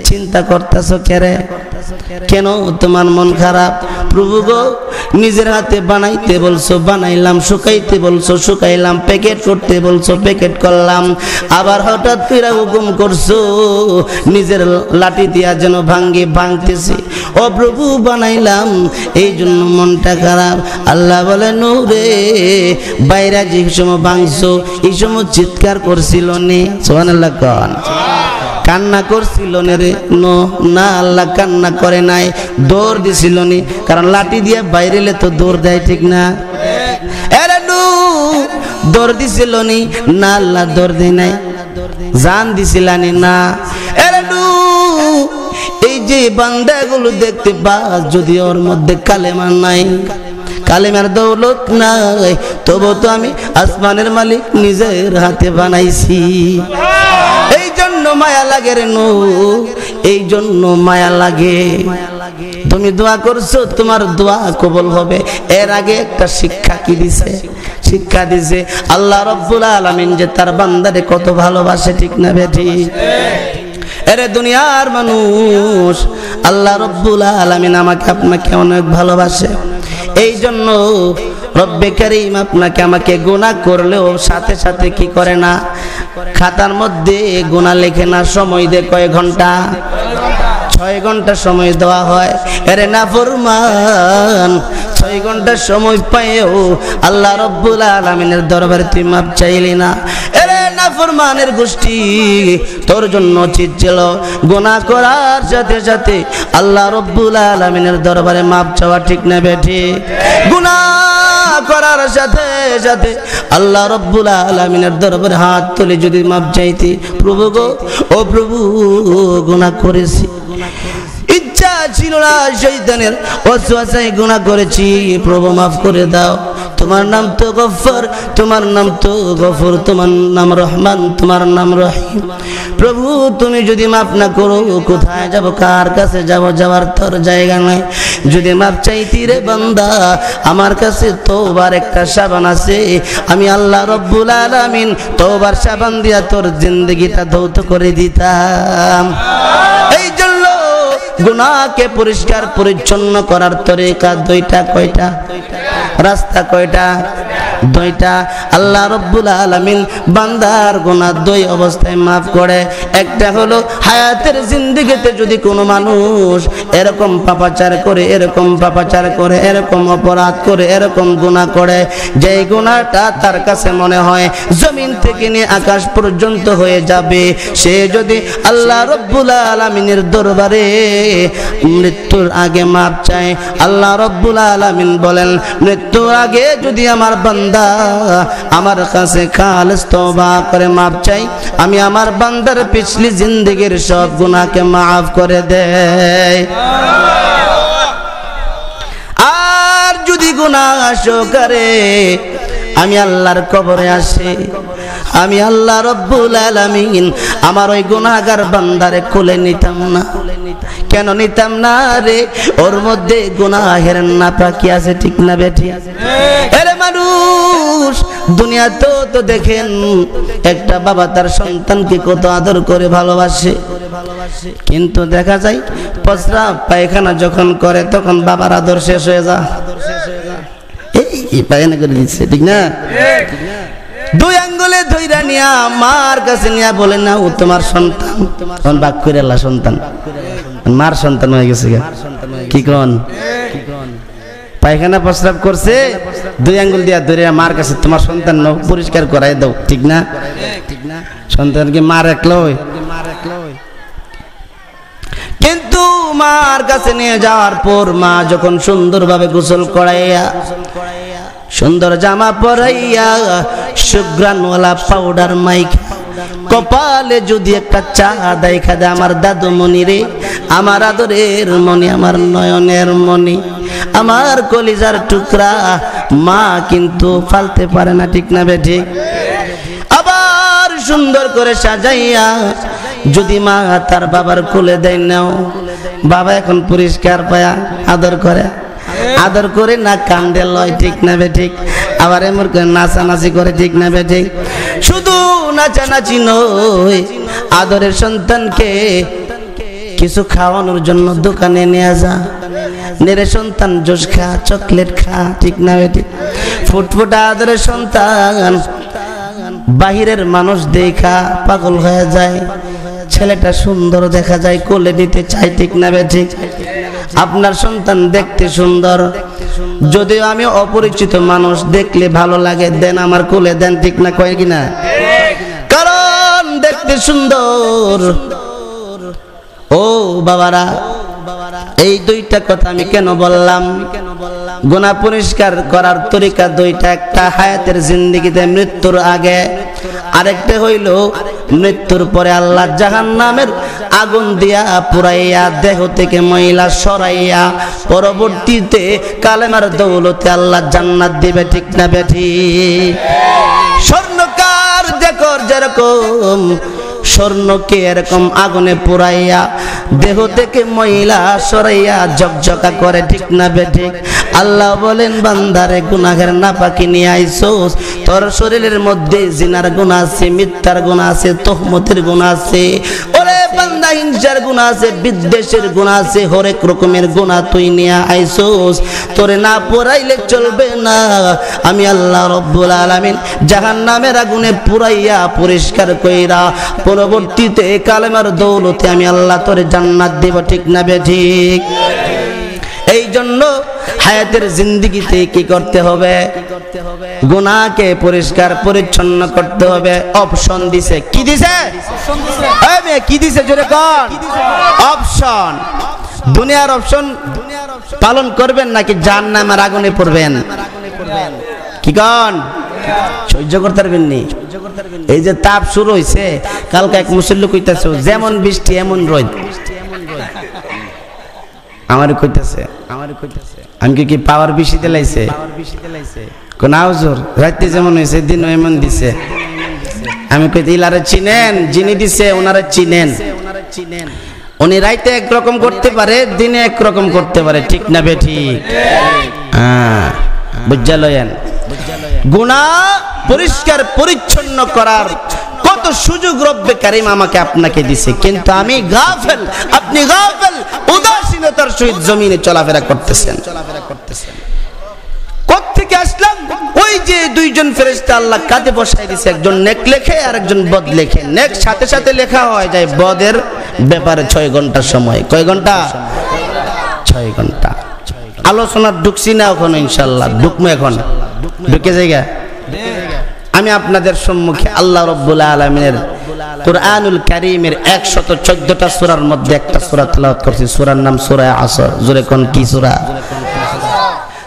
চিন্তা করতেছো কেরে? কেন তোমার মন খারাপ? প্রভু গো নিজের হাতে বানাইতে বলছো, বানাইলাম, শুকাইতে বলছো, শুকাইলাম, প্যাকেট করতে বলছো, প্যাকেট করলাম, আবার হঠাৎ করে হুকুম করছো নিজের লাঠি দিয়া যেন ভাঙ্গে, ভাঙতেছি। ও প্রভু বানাইলাম, এই জন্য মনটা খারাপ। আল্লাহ বলে, নূহ রে বাইরে যে সময় ভাঙছো এই সময় চিৎকার করছিল নে? সুবহানাল্লাহ। কোন কান্না করছিল রে? না, আল্লাহ কান্না করে নাই, দৌড় দিছিল নি, কারণ লাঠি দিয়ে বাইরেলে তো দৌড় দেয়, ঠিক না? এরে নূহ দৌড় দিছিল নি? না, আল্লাহ দৌড় দেয় নাই। জান দিছিলানি না। এই যে বান্দাগুলো দেখতে পাস, যদি ওর মধ্যে কালেমা নাই, কালেমার দৌলত নাই, তবু তো আমি আসমানের মালিক নিজের হাতে বানাইছি। এই জন্য মায়া লাগে রে নূর, এই জন্য মায়া লাগে। তুমি দোয়া করছো, তোমার দোয়া কবুল হবে। এর আগে একটা শিক্ষা কি দিছে? শিক্ষা দিছে আল্লাহ রাব্বুল আলামিন যে তার বান্দারে কত ভালোবাসে, ঠিক না বেঠি? এরে দুনিয়ার মানুষ, আল্লাহ রাব্বুল আলামিন আমাকে আপনাকে অনেক ভালোবাসে। এই জন্য রব্বে কারীম আপনাকে আমাকে গুনাহ করলেও সাথে সাথে কি করে না, খাতার মধ্যে গুনাহ লেখে না। সময় দে কয় ঘন্টা? 6 ঘন্টা সময় দেওয়া হয়। এরে নাফরমান, 6 ঘন্টা সময় পাইও আল্লাহ রাব্বুল আলামিনের দরবারে তুই মাপ চাইলি না। এরে নাফরমানের গোষ্ঠী, তোর জন্য উচিত ছিল গুনাহ করার সাথে সাথে আল্লাহ রাব্বুল আলামিনের দরবারে মাপ চাওয়া, ঠিক না বেঠি? গুনাহ করার সাথে সাথে আল্লাহ রাব্বুল আলামিনের দরবারে হাত তুলে যদি মাপ চাইতি, প্রভু গো, ও প্রভু, গুনাহ করেছি, ইচ্ছা ছিল না, শয়তানের ওয়াসওয়াসায় গুনাহ করেছি, প্রভু মাফ করে দাও। তোমার নাম তো গফফার, তোমার নাম তো গফুর, তোমার নাম রহমান, তোমার নাম রহিম। প্রভু তুমি যদি মাফ না করো, কোথায় যাব, কার কাছে যাব? যাওয়ার তোর জায়গা নাই। যদি মাফ চাইতি রে বান্দা, আমার কাছে তওবার একটা সাবান আছে, আমি আল্লাহ রাব্বুল আলামিন তওবার সাবান দিয়া তোর জিন্দেগিটা ধৌত করে দিতাম। এই জন্য গুনাহকে পরিষ্কার পরিচ্ছন্ন করার তরিকা দুইটা। কয়টা? রাস্তা কয়টা? দুইটা। আল্লাহ রাব্বুল আলামিন বান্দার গুনাহ দুই অবস্থায় মাফ করে। একটা হলো হায়াতের জিন্দেগিতে যদি কোনো মানুষ এরকম পাপাচার করে, এরকম পাপাচার করে, এরকম অপরাধ করে, এরকম গুনাহ করে, যেই গুনাহটা তার কাছে মনে হয় জমিন থেকে নিয়ে আকাশ পর্যন্ত হয়ে যাবে, সে যদি আল্লাহ রাব্বুল আলামিনের দরবারে মৃত্যুর আগে মাপ চায়, আল্লাহ রাব্বুল আলামিন বলেন, মৃত্যুর আগে যদি আমার বান্দা আমার কাছে খালিস তওবা করে মাপ চাই, আমি আমার বান্দার পিছলি জিন্দেগির সব গুনাহকে মাফ করে দেই। আর যদি গুনাহ করে আমি আল্লাহর কবরে আসে, আমি আল্লাহ রাব্বুল আলামিন আমার ওই গুনাহগার বান্দারে কোলে নিতাম না। কেন নিতাম না রে? ওর মধ্যে গুনাহের নাপাকি আছে, ঠিক না বেঠি? আরে মানুষ, দুনিয়া তো দেখেন একটা বাবা তার সন্তানকে কত আদর করে ভালোবাসে, কিন্তু দেখা যায় প্রস্রাব পায়খানা যখন করে তখন বাবার আদর শেষ হয়ে যায়। এই পায়খানা করে দিচ্ছে, ঠিক না? দুই আঙ্গুলে ধইরা নিয়া মার কাছে নিয়া বলে না, ও তোমার সন্তান। তখন বাক করে আল্লাহ সন্তান, মার সন্তান হয়ে গেছে। কি কোন পায়খানা প্রস্রাব করছে, দুই আঙ্গুল দিয়া ধরে মার কাছে, তোমার সন্তান নাও, পরিষ্কার করাই দাও, ঠিক না? সন্তানকে মার একলই। কিন্তু মার কাছে নিয়ে যাওয়ার পর মা যখন সুন্দরভাবে গোসল করাইয়া, সুন্দর জামা পরাইয়া, সুগ্রানওয়ালা পাউডার মাইখা, কপালে যদি একটা চা দেখা দেয়, আমার দাদু মনি রে, আমার আদরের মনি, আমার নয়নের মনি, আমার কলিজার টুকরা, মা কিন্তু ফালতে পারে না, ঠিক না বেঠিক? আবার সুন্দর করে সাজাইয়া যদি মা তার বাবার কোলে দেয়, নাও বাবা এখন পরিষ্কার পায়া আদর করে, আদর করে না কান্দে লয়, ঠিক না বেঠিক? আবার এমন করে নাচানাচি করে, ঠিক না বেঠিক? শুধু নাচানাচি নয়, আদরের সন্তানকে কিছু খাওয়ানোর জন্য দোকানে নিয়ে যা, নেরে সন্তান জুস খা, চকলেট খা, ঠিক না বেঠিক? ফুটফুটা আদরের সন্তান বাহিরের মানুষ দেখা পাগল হয়ে যায়, ছেলেটা সুন্দর দেখা যায়, কোলে নিতে চাই, ঠিক না বেঠিক? আপনার সন্তান দেখতে সুন্দর, যদিও আমি অপরিচিত মানুষ, দেখলে ভালো লাগে, দেন আমার কোলে দেন, ঠিক না? কয় কিনা? কারণ দেখতে সুন্দর। ও বাবারা, এই দুইটা কথা আমি কেন বললাম? গুনাহ পরিষ্কার করার তরিকা দুইটা। একটা হায়াতের জিন্দেগিতে মৃত্যুর আগে, আরেকটা হইল মৃত্যুর পরে আল্লাহ জাহান্নামের আগুন দিয়া পুরাইয়া দেহ থেকে ময়লা সরাইয়া পরবর্তীতে কালেমার দৌলতে আল্লাহ জান্নাত দিবে, ঠিক না বেঠিক? স্বর্ণকার দেখো যেরকম স্বর্ণকে এরকম আগুনে পুরাইয়া দেহ থেকে ময়লা সরাইয়া ঝকঝকা করে, ঠিক না বেঠিক? আল্লাহ বলেন বান্দারে গুনাহের নাপাকি নিয়ে আইছোস, তোর শরীরের মধ্যে জিনার গুনাহ আছে, মিথ্যার গুনাহ আছে, তহমতের গুনাহ আছে, ওরে বান্দা হিংসার গুনাহ আছে, বিদ্বেষের গুনাহ আছে, হরেক রকমের গুনাহ তুই নিয়ে আইছোস। তোরে না পুরাইলে চলবে না। আমি আল্লাহ রব্বুল আলামিন জাহান্নামের আগুনে পুরাইয়া পরিষ্কার কইরা পরবর্তীতে কালেমার দৌলতে আমি আল্লাহ তোরে জান্নাত দেব, ঠিক না বেঠিক? এই জন্য হায়াতের জিন্দেগিতে কি করতে হবে? গুনাহকে পরিষ্কার পরিচ্ছন্ন করতে হবে। অপশন দিছে, কি দিছে? কি দিছে জোরে কোন? অপশন। দুনিয়ার অপশন পালন করবেন নাকি জাহান্নামের আগুনে পড়বেন? কি কোন? সহ্য করতে পারবেন নি? এই যে তাপ শুরু হইছে, কালকে এক মুসল্লি কইতাছে যেমন বৃষ্টি এমন রোদ। আমারে কইতাছে আমি কি পাওয়ার বেশি দিলাইছে? কোন হুজুর রাতে যেমন হইছে দিন এমন দিছে। আমি কইতে ইলারে চিনেন, যিনি দিছে ওনারে চিনেন। উনি রাইতে একরকম করতে পারে, দিনে একরকম করতে পারে, ঠিক না বেঠিক? হ্যাঁ, বুঝা লয়েন। গুনাহ পরিষ্কার পরিচ্ছন্ন করার কত সুযোগ রব্বে কারীম আমাকে আপনাকে দিছে, কিন্তু আমি গাফেল, আপনি গাফেল, উদাসীনতার সহিত জমিনে চলাফেরা করতেছেন। কোত্থেকে আসলাম? ওই যে দুইজন ফেরেশতা আল্লাহ কাঁধে বসাই দিছে, একজন নেক লেখে আর একজন বদ লেখে। নেক সাথে সাথে লেখা হয় যায়, বদের ব্যাপারে 6 ঘন্টা সময়। কয় ঘন্টা? 6 ঘন্টা। আলোচনা ঢুকছি না এখন, ইনশাআল্লাহ ঢুকবো। এখন ঢুকে জায়গা আমি আপনাদের সম্মুখে আল্লাহ রাব্বুল আলামিনের কুরআনুল কারীমের 114টা সূরার মধ্যে একটা সূরা তেলাওয়াত করছি। সূরার নাম সূরা আসর। জোরে কোন কি সূরা?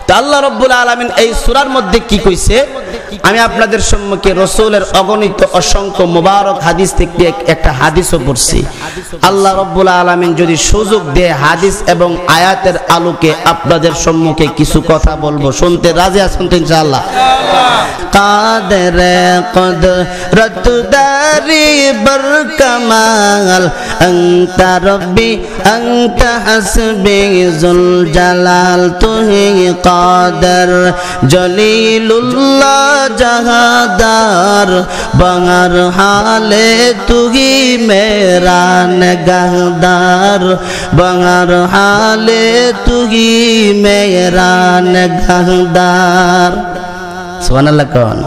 তো আল্লাহ রাব্বুল আলামিন এই সূরার মধ্যে কি কইছে আমি আপনাদের সম্মুখে রাসূলের অগণিত অসংখ্য মুবারক হাদিস থেকে একটা হাদিসও পড়ছি। আল্লাহ রাব্বুল আলামিন যদি সুযোগ দেয় হাদিস এবং আয়াতের আলোকে আপনাদের সম্মুখে কিছু কথা বলবো, শুনতে রাজি আছেন তো ইনশাআল্লাহ? কাদের কদরত দারি বরকামাল আনতা রব্বি আনতা হাসবি জুল জালাল তুহি কাদের জলিলুল্লাহ জাহাদার বাঙার হালে তুহি মেরা নগাহদার বাঙার হালে তুহি মেরা নগাহদার। সুবহানাল্লাহ কোন?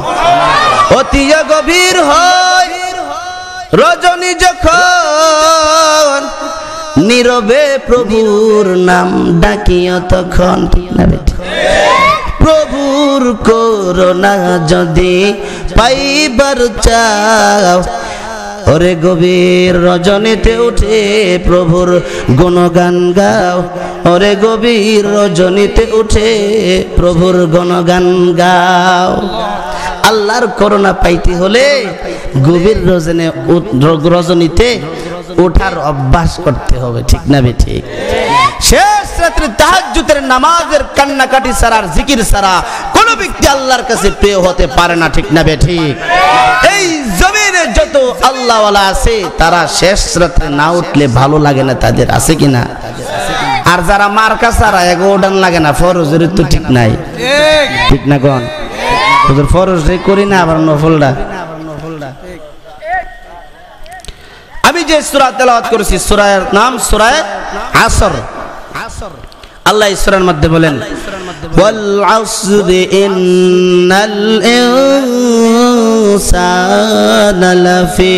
অতি গভীর হয় রজনী যখন নীরবে প্রভুর নাম ডাকিও তখন, ঠিক না বেঠিক? প্রভুর করুণা যদি পাইবার চাও, ওরে গভীর রজনীতে উঠে প্রভুর গুণগান গাও, ওরে গভীর রজনীতে উঠে প্রভুর গুণগান গাও। আল্লাহর করুণা পাইতে হলে গভীর রজনীতে ওঠার অভ্যাস করতে হবে, ঠিক না বেঠিক? শেষ রাত্রে তাহাজ্জুদের নামাজের কান্নাকাটি ছাড়া আর জিকির ছাড়া কোন ব্যক্তি আল্লাহর কাছে প্রিয় হতে পারে না, ঠিক না বেঠিক? এই জমিনে যত আল্লাহওয়ালা আছে তারা শেষ রাত্রে না উঠলে ভালো লাগে না তাদের, আছে কিনা? আর যারা মার্কা ছাড়া এগো ওডান লাগে না, ফরজের তো ঠিক নাই, ঠিক না কোন? হুজুর ফরজ রে করি না, আবার নফলটা। আমি যে সূরা তেলাওয়াত করেছি সূরার নাম সূরা আসর। আল্লাহ এই সূরার মধ্যে বলেন ওয়াল আসরি ইন্নাল ইনসানা লাফি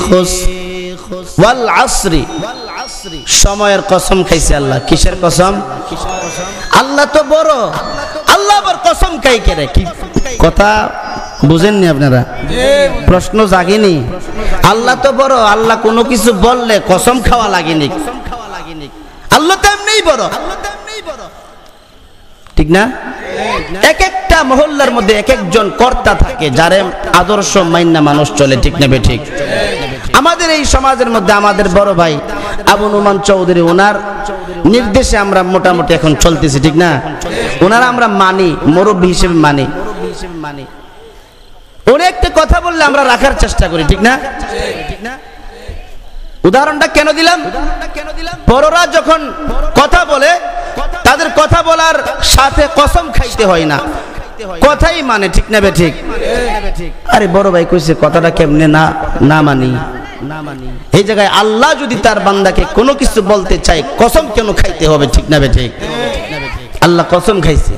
খুসর। ওয়াল আসরি, সময়ের কসম খাইছে আল্লাহ। কিসের কসম? আল্লাহ তো বড়, আল্লাহ আবার কসম খাই কেরে? কি কথা বুঝেননি আপনারা? প্রশ্ন জাগেনি? আল্লাহ তো বড়, আল্লাহ কোনো কিছু বললে কসম খাওয়া লাগেনি। আল্লাহ তো এমনিই বড়, ঠিক না? এক একটা মহল্লার মধ্যে এক একজন কর্তা থাকে যারে আদর্শ মাইন্না মানুষ চলে, ঠিক না ঠিক? আমাদের এই সমাজের মধ্যে আমাদের বড় ভাই আবু নোমান চৌধুরী, ওনার নির্দেশে আমরা মোটামুটি এখন চলতেছি, ঠিক না? ওনারা আমরা মানি, মুরব্বী হিসেবে মানি। উনি একটা কথা বললে আমরা রাখার চেষ্টা করি, ঠিক না? উদাহরণটা কেন দিলাম? বড়রা যখন কথা বলে তাদের কথা বলার সাথে কসম খাইতে হয় না, কথাই মানে, ঠিক না ঠিক? আরে বড় ভাই কইছে কথাটা কেমনে না মানি। এই জায়গায় আল্লাহ যদি তার বান্দাকে কোনো কিছু বলতে চায় কসম কেন খাইতে হবে, ঠিক না ঠিক? আল্লাহ কসম খাইছে।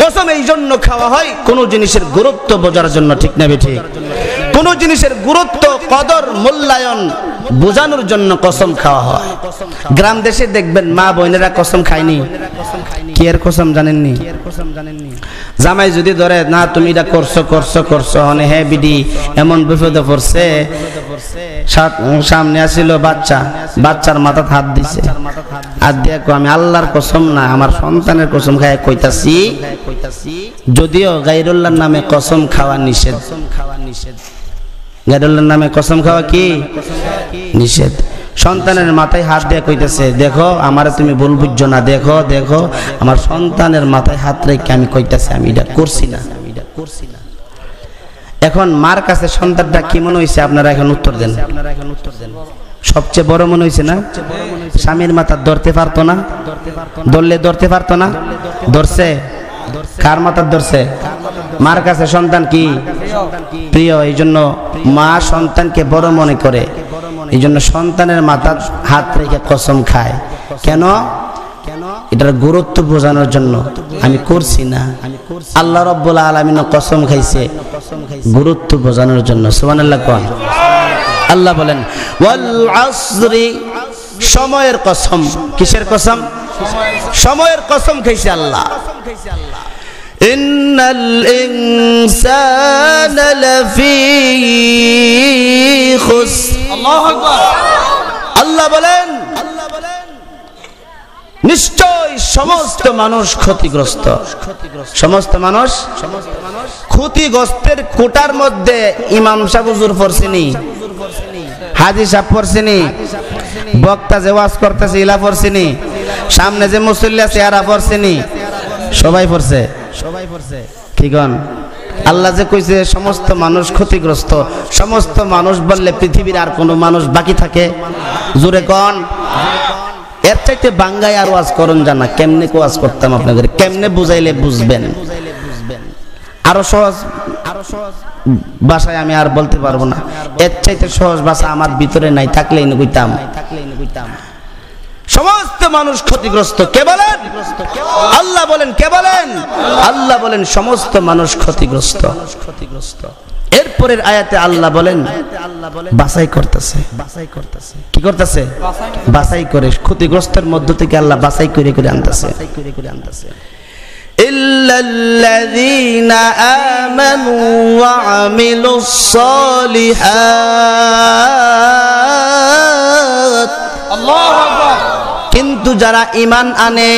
কসম এই জন্য খাওয়া হয় কোন জিনিসের গুরুত্ব বোঝার জন্য, ঠিক না ঠিক? কোন জিনিসের গুরুত্ব, কদর, মূল্যায়ন বোঝানোর জন্য কসম খাওয়া হয়। গ্রাম দেশে দেখবেন মা বোনেরা কসম খায়নি। কি এর কসম জানেননি? জামাই যদি ধরে না তুমি এটা করছো মানে হ্যাঁ বিডি এমন বিপদে পড়ছে, সামনে আসিল বাচ্চার মাথায় হাত দিছে, হাত দিয়ে আমি আল্লাহর কসম না আমার সন্তানের কসম খায় কইতাছি, যদিও গায়রুল্লাহর নামে কসম খাওয়া নিষেধ। গায়রুল্লাহর নামে কসম খাওয়া কি নিষেধ। সন্তানের মাথায় হাত দিয়ে কইতেছে দেখো আমারে তুমি ভুল বুঝছো না, দেখো আমার সন্তানের মাথায় হাত রেখে আমি কইতাছি আমি এটা করছি না। এখন মার কাছে সন্তানটা কি মনে হয়েছে আপনারা এখন উত্তর দেন। সবচেয়ে বড় মনে হয়েছে না? স্বামীর মাথা ধরতে পারতো না, ধরতে পারতো না, ধরছে। কার মাথা ধরছে? মার কাছে সন্তান কি প্রিয়, এই জন্য মা সন্তানকে বড় মনে করে, এই জন্য সন্তানের মাথার হাত রেখে কসম খায়। কেন? এটার গুরুত্ব বোঝানোর জন্য। আমি করছি না, আল্লাহ রাব্বুল আলামিন কসম খাইছে গুরুত্ব বোঝানোর জন্য। সুবহানাল্লাহ কোন। আল্লাহ বলেন ওয়াল আসরি, সময়ের কসম। কিসের কসম? সময়ের কসম খাইছে আল্লাহ। ইন্নাল ইনসানা লাফি খুসর। আল্লাহু আকবার। আল্লাহ বলেন নিশ্চয় সমস্ত মানুষ ক্ষতিগ্রস্ত। সমস্ত মানুষ ক্ষতিগ্রস্তের কোটার মধ্যে ইমাম সাহেব হুজুর পড়ছেনি, হাজী সাহেব পড়ছেনি, বক্তা যে ওয়াজ করতেছে ইলা পড়ছেনি, সামনে যে মুসল্লি আছে এরা পড়ছেনি, সবাই পড়ছে। কি কোন? আল্লাহ যে কইছে সমস্ত মানুষ ক্ষতিগ্রস্ত, সমস্ত মানুষ বললে পৃথিবীর আর কোনো মানুষ বাকি থাকে? জোরে কোন। এর চাইতে বাঙ্গায় আর ওয়াজ করুন জানা কেমনে ওয়াজ করতাম আপনাদের, কেমনে বুঝাইলে বুঝবেন। আরো সহজ ভাষায় আমি আর বলতে পারবো না, এর চাইতে সহজ ভাষা আমার ভিতরে নাই, থাকলেই না কইতাম। সমস্ত মানুষ ক্ষতিগ্রস্ত। কে বলেন? আল্লাহ বলেন। কে বলেন? আল্লাহ বলেন সমস্ত মানুষ ক্ষতিগ্রস্ত। এরপরের আয়াতে আল্লাহ বলেন বাছাই করতেছে। কি করতেছে? বাছাই করে, ক্ষতিগ্রস্তের মধ্য থেকে আল্লাহ বাছাই করে আনতেছে। ইল্লাল্লাযীনা আমানু ওয়া আমিলুস সালিহাত। আল্লাহু আকবার। কিন্তু যারা ঈমান আনে,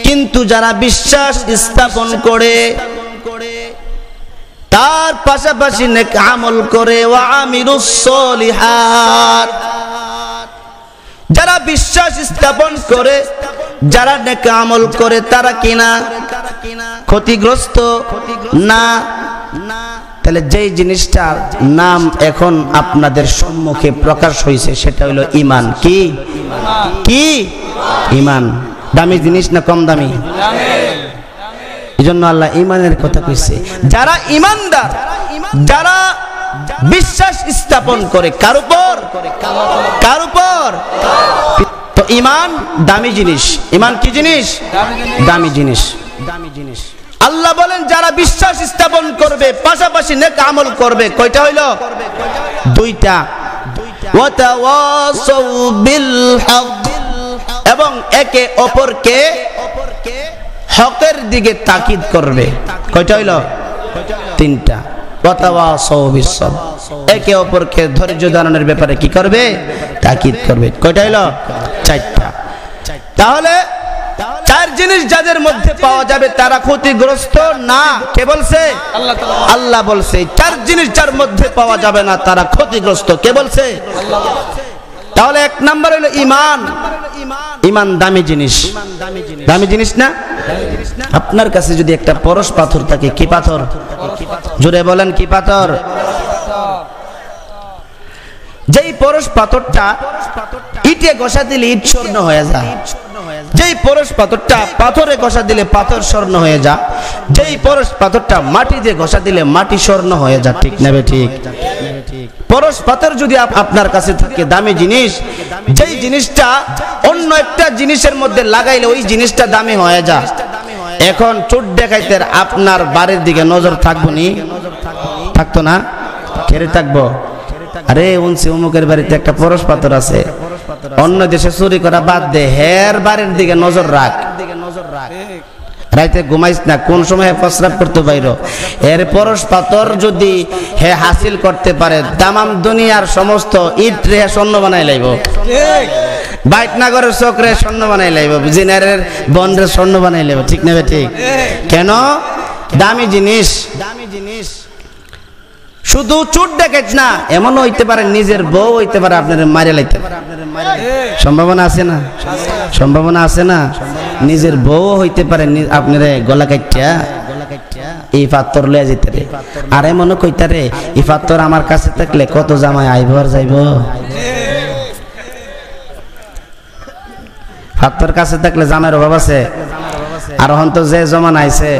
কিন্তু যারা বিশ্বাস স্থাপন করে, তার পাশাপাশি নেক আমল করে, ওয়া আমিলুস সলিহাত, যারা বিশ্বাস স্থাপন করে, যারা নেক আমল করে, তারা কিনা ক্ষতিগ্রস্ত না। তাহলে যেই জিনিসটার নাম এখন আপনাদের সম্মুখে প্রকাশ হয়েছে সেটা হলো ঈমান। কি কি? ঈমান। দামি জিনিস না কম দামি? এই জন্য আল্লাহ ঈমানের কথা কইছে। যারা ঈমানদার, যারা বিশ্বাস স্থাপন করে কার উপর? কার উপর? তো ঈমান দামি জিনিস। ঈমান কি জিনিস? দামি জিনিস। আল্লাহ বলেন যারা বিশ্বাস স্থাপন করবে পাশাপাশি নেক আমল করবে, কয়টা হইল? দুইটা। ওয়া তাওয়াসাউ বিল হক, এবং একে অপরকে হকের দিকে তাকিদ করবে। কয়টা হইল? তিনটা। ওয়া তাওয়াসাউ বিস সবর, একে অপরকে ধৈর্য ধারণের ব্যাপারে কি করবে? তাকিদ করবে। কয়টা হইল? চারটা। তাহলে চার জিনিস যাদের মধ্যে পাওয়া যাবে তারা ক্ষতিগ্রস্ত না। কে বলছে? আল্লাহ বলছে। চার জিনিস যার মধ্যে পাওয়া যাবে না তারা ক্ষতিগ্রস্ত। কে বলছে? তাহলে এক নাম্বার হলো ঈমান। ঈমান দামি জিনিস। দামি জিনিস না? আপনার কাছে যদি একটা পরশ পাথর থাকে, কি পাথর? জোরে বলেন, কি পাথর? যেই পরশ পাথরটা ইটে ঘষা দিলে ইট স্বর্ণ হয়ে যায়, যেই পরশ পাথরটা পাথরে ঘষা দিলে পাথর স্বর্ণ হয়ে যায়, যেই পরশ পাথরটা মাটি দিয়ে ঘষা দিলে মাটি স্বর্ণ হয়ে যায়। ঠিক না ঠিক? পরশ পাথর যদি আপনার কাছে থাকে দামি জিনিস, যেই জিনিসটা অন্য একটা জিনিসের মধ্যে লাগাইলে ওই জিনিসটা দামি হয়ে যায়। এখন চোট দেখাইতে আপনার বাড়ির দিকে নজর থাকবো নি? থাকতো না? কেড়ে থাকবো? আরে উনসি অমুকের বাড়িতে একটা পরশ পাথর আছে, অন্য দেশে চুরি করা বাদ দে, হের বাড়ির দিকে নজর রাখ। রাইতে ঘুমাইস না, কোন সময় প্রস্রাব করতে পাইরো। এর পরশ পাথর যদি হে হাসিল করতে পারে, তামাম দুনিয়ার সমস্ত ইট রে স্বর্ণ বানাই লাইব। বাইটনাগরের চক্রে স্বর্ণ বানাই লাইব, জিনারের বন্ডের স্বর্ণ বানাই লাইব। ঠিক নেবে? ঠিক। কেন? দামি জিনিস। দামি জিনিস শুধু চোট দেখেছ না, এমন হইতে পারে নিজের বউ হইতে পারে আপনার মারিয়া লাইতে পারে। সম্ভাবনা আছে না? সম্ভাবনা আছে না? নিজের বউ হইতে পারে আপনার গলা কাটিয়া এই পাথর লইয়া যেতে রে। আর এমন কইতা রে, এই পাথর আমার কাছে থাকলে কত জামাই আইব আর যাইব। পাথর কাছে থাকলে জামাইয়ের অভাব আছে। আর এখন তো যে জমানা আইছে,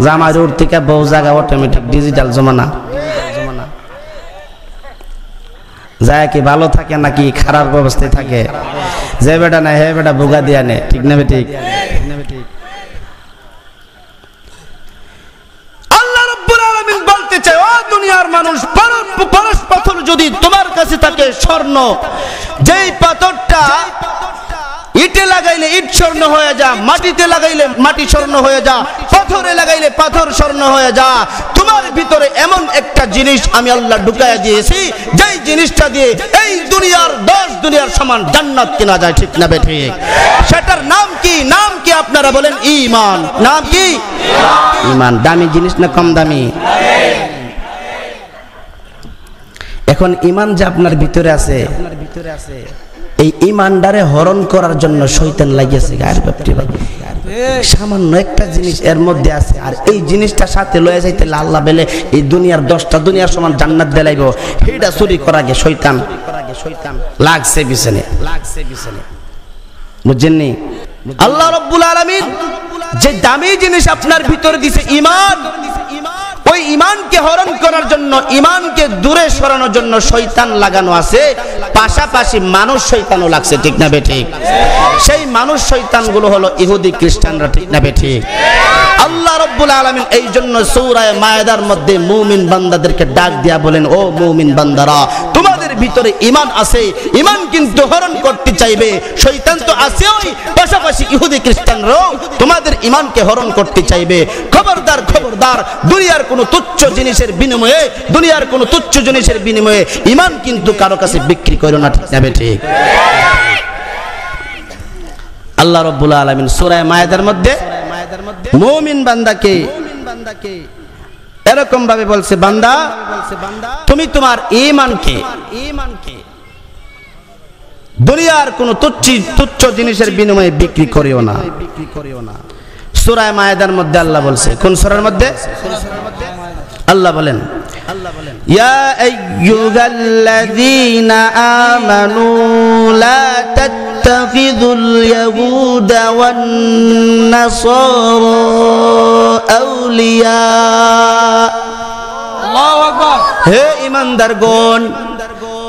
জামাইয়ের উঠ থেকে বউ জায়গা অটোমেটিক ডিজিটাল জমানা। যায় কি ভালো থাকে নাকি খারাপ অবস্থায় থাকে? যে বেটা না হে বেটা বুগা দিয়া নে। ঠিক না ঠিক? আল্লাহ রাব্বুল আলামিন বলতে চায়, ও দুনিয়ার মানুষ, পরশ পাথর যদি তোমার কাছে থাকে স্বর্ণ, যেই পাথরটা ইটে লাগাইলে ইট স্বর্ণ হয়ে যা, মাটিতে লাগাইলে মাটি স্বর্ণ হয়ে যা, পাথরে লাগাইলে পাথর স্বর্ণ হয়ে যা, তোমার ভিতরে এমন একটা জিনিস আমি আল্লাহ ঢুকাইয়া দিয়েছি, যেই জিনিসটা দিয়ে এই দুনিয়ার 10 দুনিয়ার সমান জান্নাত কেনা যায়। ঠিক না ঠিক? সেটার নাম কি? নাম কি আপনারা বলেন? ঈমান। নাম কি? ঈমান। দামি জিনিস না কম দামি? এখন ঈমান যে আপনার ভিতরে আছে, এই ঈমানদারে হরণ করার জন্য শয়তান লাগিয়েছে। গায়ের ব্যাপারটি সামান্য একটা জিনিস এর মধ্যে আছে, আর এই জিনিসটা সাথে লয়ে যাইতে আল্লাহ বলে এই দুনিয়ার 10টা দুনিয়ার সমান জান্নাত দেলাইব। এইটা চুরি করা গে শয়তান লাগছে বিছানে। বুঝছেননি? আল্লাহ রাব্বুল আলামিন যে দামি জিনিস আপনার ভিতরে দিয়েছে ঈমান, ওই ঈমানকে হরণ করার জন্য, ঈমানকে দূরে সরানোর জন্য শয়তান লাগানো আছে, পাশাপাশি মানুষ শয়তানও লাগছে। ঠিক না ঠিক? সেই মানুষ শয়তানগুলো হলো ইহুদি খ্রিস্টানরা। ঠিক না ঠিক? আল্লাহ রাব্বুল আলামিন এই জন্য সূরা মায়েদার মধ্যে মুমিন বান্দাদেরকে ডাক দিয়া বলেন, ও মুমিন বান্দারা, তোমাদের ভিতরে ঈমান আছে, ঈমান কিন্তু হরণ করতে চাইবে। শয়তান তো আছে, ওই পাশাপাশি ইহুদি খ্রিস্টানরাও তোমাদের ঈমানকে হরণ করতে চাইবে। খবরদার, খবরদার, দুনিয়ার কোন তুচ্ছ জিনিসের বিনিময়ে, দুনিয়ার কোন তুচ্ছ জিনিসের বিনিময়ে ঈমান কিন্তু কারো কাছে বিক্রি করো না। ঠিক না ঠিক? আল্লাহ রাব্বুল আলামিন সূরা মায়েদার মধ্যে মুমিন বান্দাকে এরকম ভাবে বলছে, বান্দা তুমি তোমার ঈমানকে দুনিয়ার কোন তুচ্ছ জিনিসের বিনিময়ে বিক্রি করিও না। সূরা মায়েদার মধ্যে আল্লাহ বলছে। কোন সূরার মধ্যে? আল্লাহ বলেন, ইয়া আইয়ুহাল্লাযীনা আমানু লা তাত্তাখিযুল ইয়াহুদা ওয়ান নাসারা আউলিয়া। আল্লাহু আকবার। হে ঈমানদারগণ,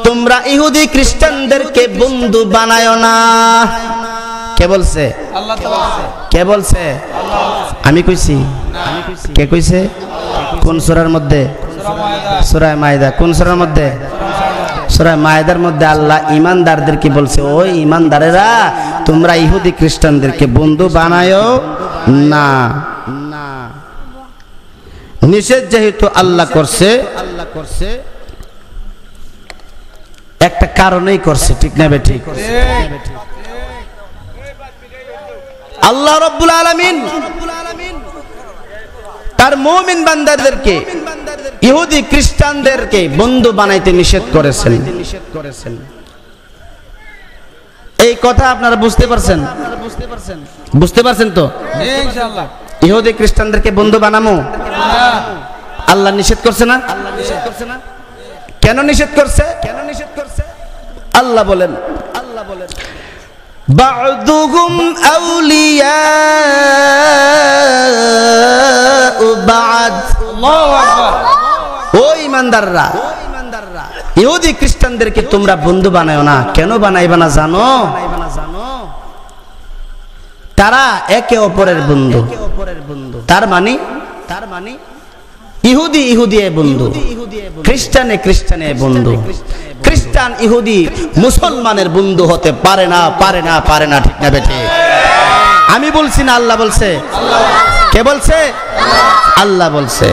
তোমরা ইহুদি খ্রিস্টানদেরকে বন্ধু বানায়ো না। কে বলছে? আল্লাহ তাআলা। কে বলছে? আমি কইছি? কে কইছে? কোন সূরার মধ্যে? সূরা মায়েদা। কোন সূরার মধ্যে? সূরা মায়েদার মধ্যে আল্লাহ ঈমানদারদেরকে বলছে, ওই ঈমানদারেরা, তোমরা ইহুদি খ্রিস্টানদেরকে বন্ধু বানায়ো না। নিষেধ যেহেতু আল্লাহ করছে, একটা কারণেই করছে। ঠিক না ঠিক? আল্লাহ রাব্বুল আলামিন তার মুমিন বান্দাদেরকে ইহুদি খ্রিস্টানদেরকে বন্ধু বানাইতে নিষেধ করেছেন। এই কথা আপনারা বুঝতে পারছেন? বুঝতে পারছেন তো? ইনশাআল্লাহ। ইহুদি খ্রিস্টানদেরকে বন্ধু বানামো আল্লাহ নিষেধ করছে না? কেন নিষেধ করছে? আল্লাহ বলেন বা'দুহুম আউলিয়াউ বা'দ। আল্লাহু আকবার। ও ঈমানদাররা, ইহুদি খ্রিস্টানদেরকে তোমরা বন্ধু বানায়ো না। কেন বানাইবা না জানো? তারা একে অপরের বন্ধু। তার মানে ইহুদি ইহুদিয়ে বন্ধু, খ্রিস্টানে খ্রিস্টানে বন্ধু। খ্রিস্টান ইহুদি মুসলমানের বন্ধু হতে পারে না, পারে না, পারে না। ঠিক না বেঠে? আমি বলছি না, আল্লাহ বলছে। কে বলছে? আল্লাহ বলছে।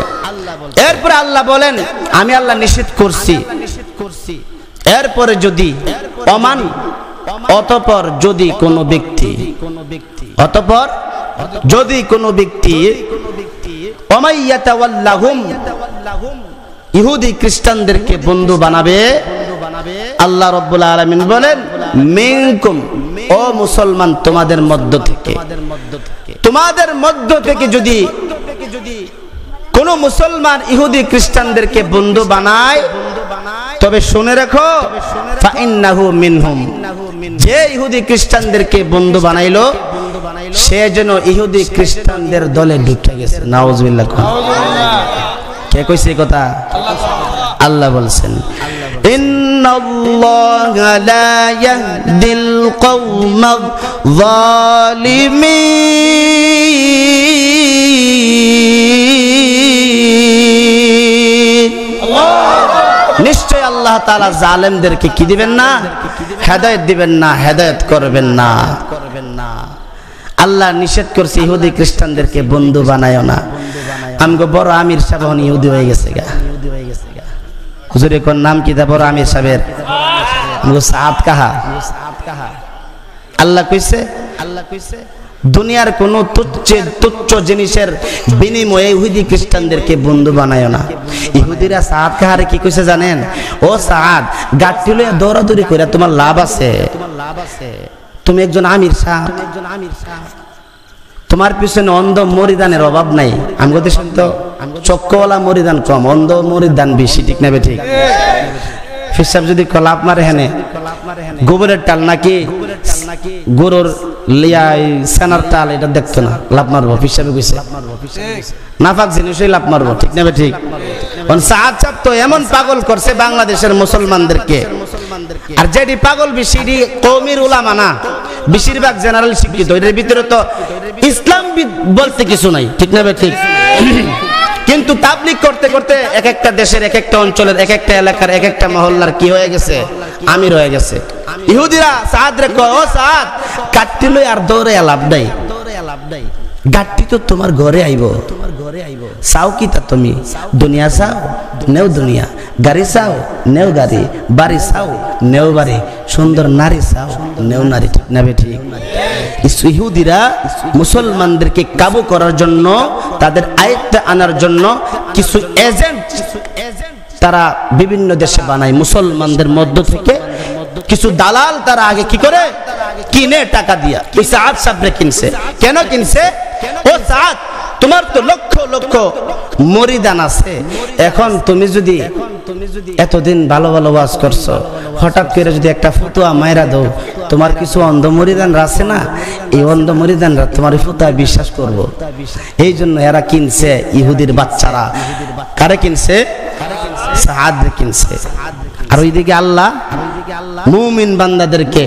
এরপরে আল্লাহ বলেন আমি আল্লাহ নিষেধ করছি। এরপরে যদি অমান, অতঃপর যদি কোনো ব্যক্তি, অতঃপর যদি কোনো ব্যক্তি ওমাইয়াতাওয়াল্লাহুম, ইহুদি খ্রিস্টানদেরকে বন্ধু বানাবে, আল্লাহ রাব্বুল আলামিন বলেন মিনকুম, ও মুসলমান তোমাদের মধ্য থেকে, তোমাদের মধ্য থেকে যদি কোন মুসলমান ইহুদি খ্রিস্টানদেরকে বন্ধু বানায়, তবে শুনে রাখো ফাইন্নাহু মিনহুম, যে ইহুদি খ্রিস্টানদেরকে বন্ধু বানাইলো সে যেন ইহুদি খ্রিস্টানদের দলে ঢুকে গেছে। নাউজুবিল্লাহ। কে কইছে এই কথা? আল্লাহ বলছেন ইন্নাল্লাহা লা ইয়াহদিল কওমায যালিমিন। নিশ্চয় আল্লাহ তাআলা জালেমদেরকে কি দিবেন না? হেদায়েত দিবেন না, হেদায়েত করবেন না। আল্লাহ নিষেধ করছে ইহুদি খ্রিস্টানদেরকে বন্ধু বানায়ও না। আমগো বড় আমির সাহেব ইহুদি হয়ে গেছে গা। হুজুরে কোন নাম কি? বড় আমির সাহেবের আমগো সাদ কাহা। আল্লাহ কইছে দুনিয়ার কোন তুচ্ছ জিনিসের বিনিময়ে ইহুদি খ্রিস্টানদেরকে বন্ধু বানায়ও না। ইহুদিরা সাদ কাহারে কি কইছে জানেন? ও সাদ, গাড়ি লইয়া দৌড়াদৌড়ি কইরা তোমার লাভ আছে। তুমি একজন আমির সাহেব, তোমার পিছনে অন্ধ মরিদানের অভাব নাই। আমগো দেশে তো চক্কওয়ালা মরিদান কম, অন্ধ মরিদান বেশি। ঠিক না ঠিক? ফিসাব যদি কলাপ মারে হেনে গোবরের টাল নাকি গরুর লিয়াই সেনার টাল, এটা দেখতো না, লাভ মারবো। ফিসাবে কইছে নাফাক জিনিসই লাভ মারবো। ঠিক না ঠিক? সাদ সাহেব তো এমন পাগল করছে বাংলাদেশের মুসলমানদেরকে। আর যেটি পাগল বেশি কওমির উলামা না, বেশিরভাগ জেনারেল শিক্ষিত। এর ভিতরে তো ইসলাম বলতে কিছু নাই। ঠিক না ঠিক? কিন্তু তাবলীগ করতে করতে এক একটা দেশের, এক একটা অঞ্চলের, এক একটা এলাকার, এক একটা মহল্লার কি হয়ে গেছে? আমির হয়ে গেছে। ইহুদিরা সাদ রে কয়, ও সাদ, কাটতি লই আর দৌড়ে লাভ নাই। গাড়ি তো তোমার ঘরে আইব, চাও কি তা তুমি? দুনিয়া চাও, নেও দুনিয়া। গাড়ি চাও, নেও গাড়ি। বাড়ি চাও, নেও বাড়ি। সুন্দর নারী চাও, নেও নারী। ঠিক না ঠিক? ইহুদিরা মুসলমানদেরকে কাবু করার জন্য, তাদের আয়ত্তে আনার জন্য কিছু এজেন্ট তারা বিভিন্ন দেশে বানায়। মুসলমানদের মধ্য থেকে কিছু দালাল তারা আগে কি করে কিনে টাকা দিয়া। ওই সাদ সাহেবরে কিনছে। কেন কিনছে? ও সাদ, তোমার তো লক্ষ লক্ষ মরিদান আছে। এখন তুমি যদি এতদিন ভালো ভালো ওয়াজ করছো, হঠাৎ করে যদি একটা ফতোয়া মাইরা দাও, তোমার কিছু অন্ধ মরিদানরা আছে না, এই অন্ধ মরিদানরা তোমার ফতোয়া বিশ্বাস করব। এই জন্য এরা কিনছে, ইহুদির বাচ্চারা। কারে কিনছে? সাদরে কিনছে। আর ওইদিকে আল্লাহ মুমিন বান্দাদেরকে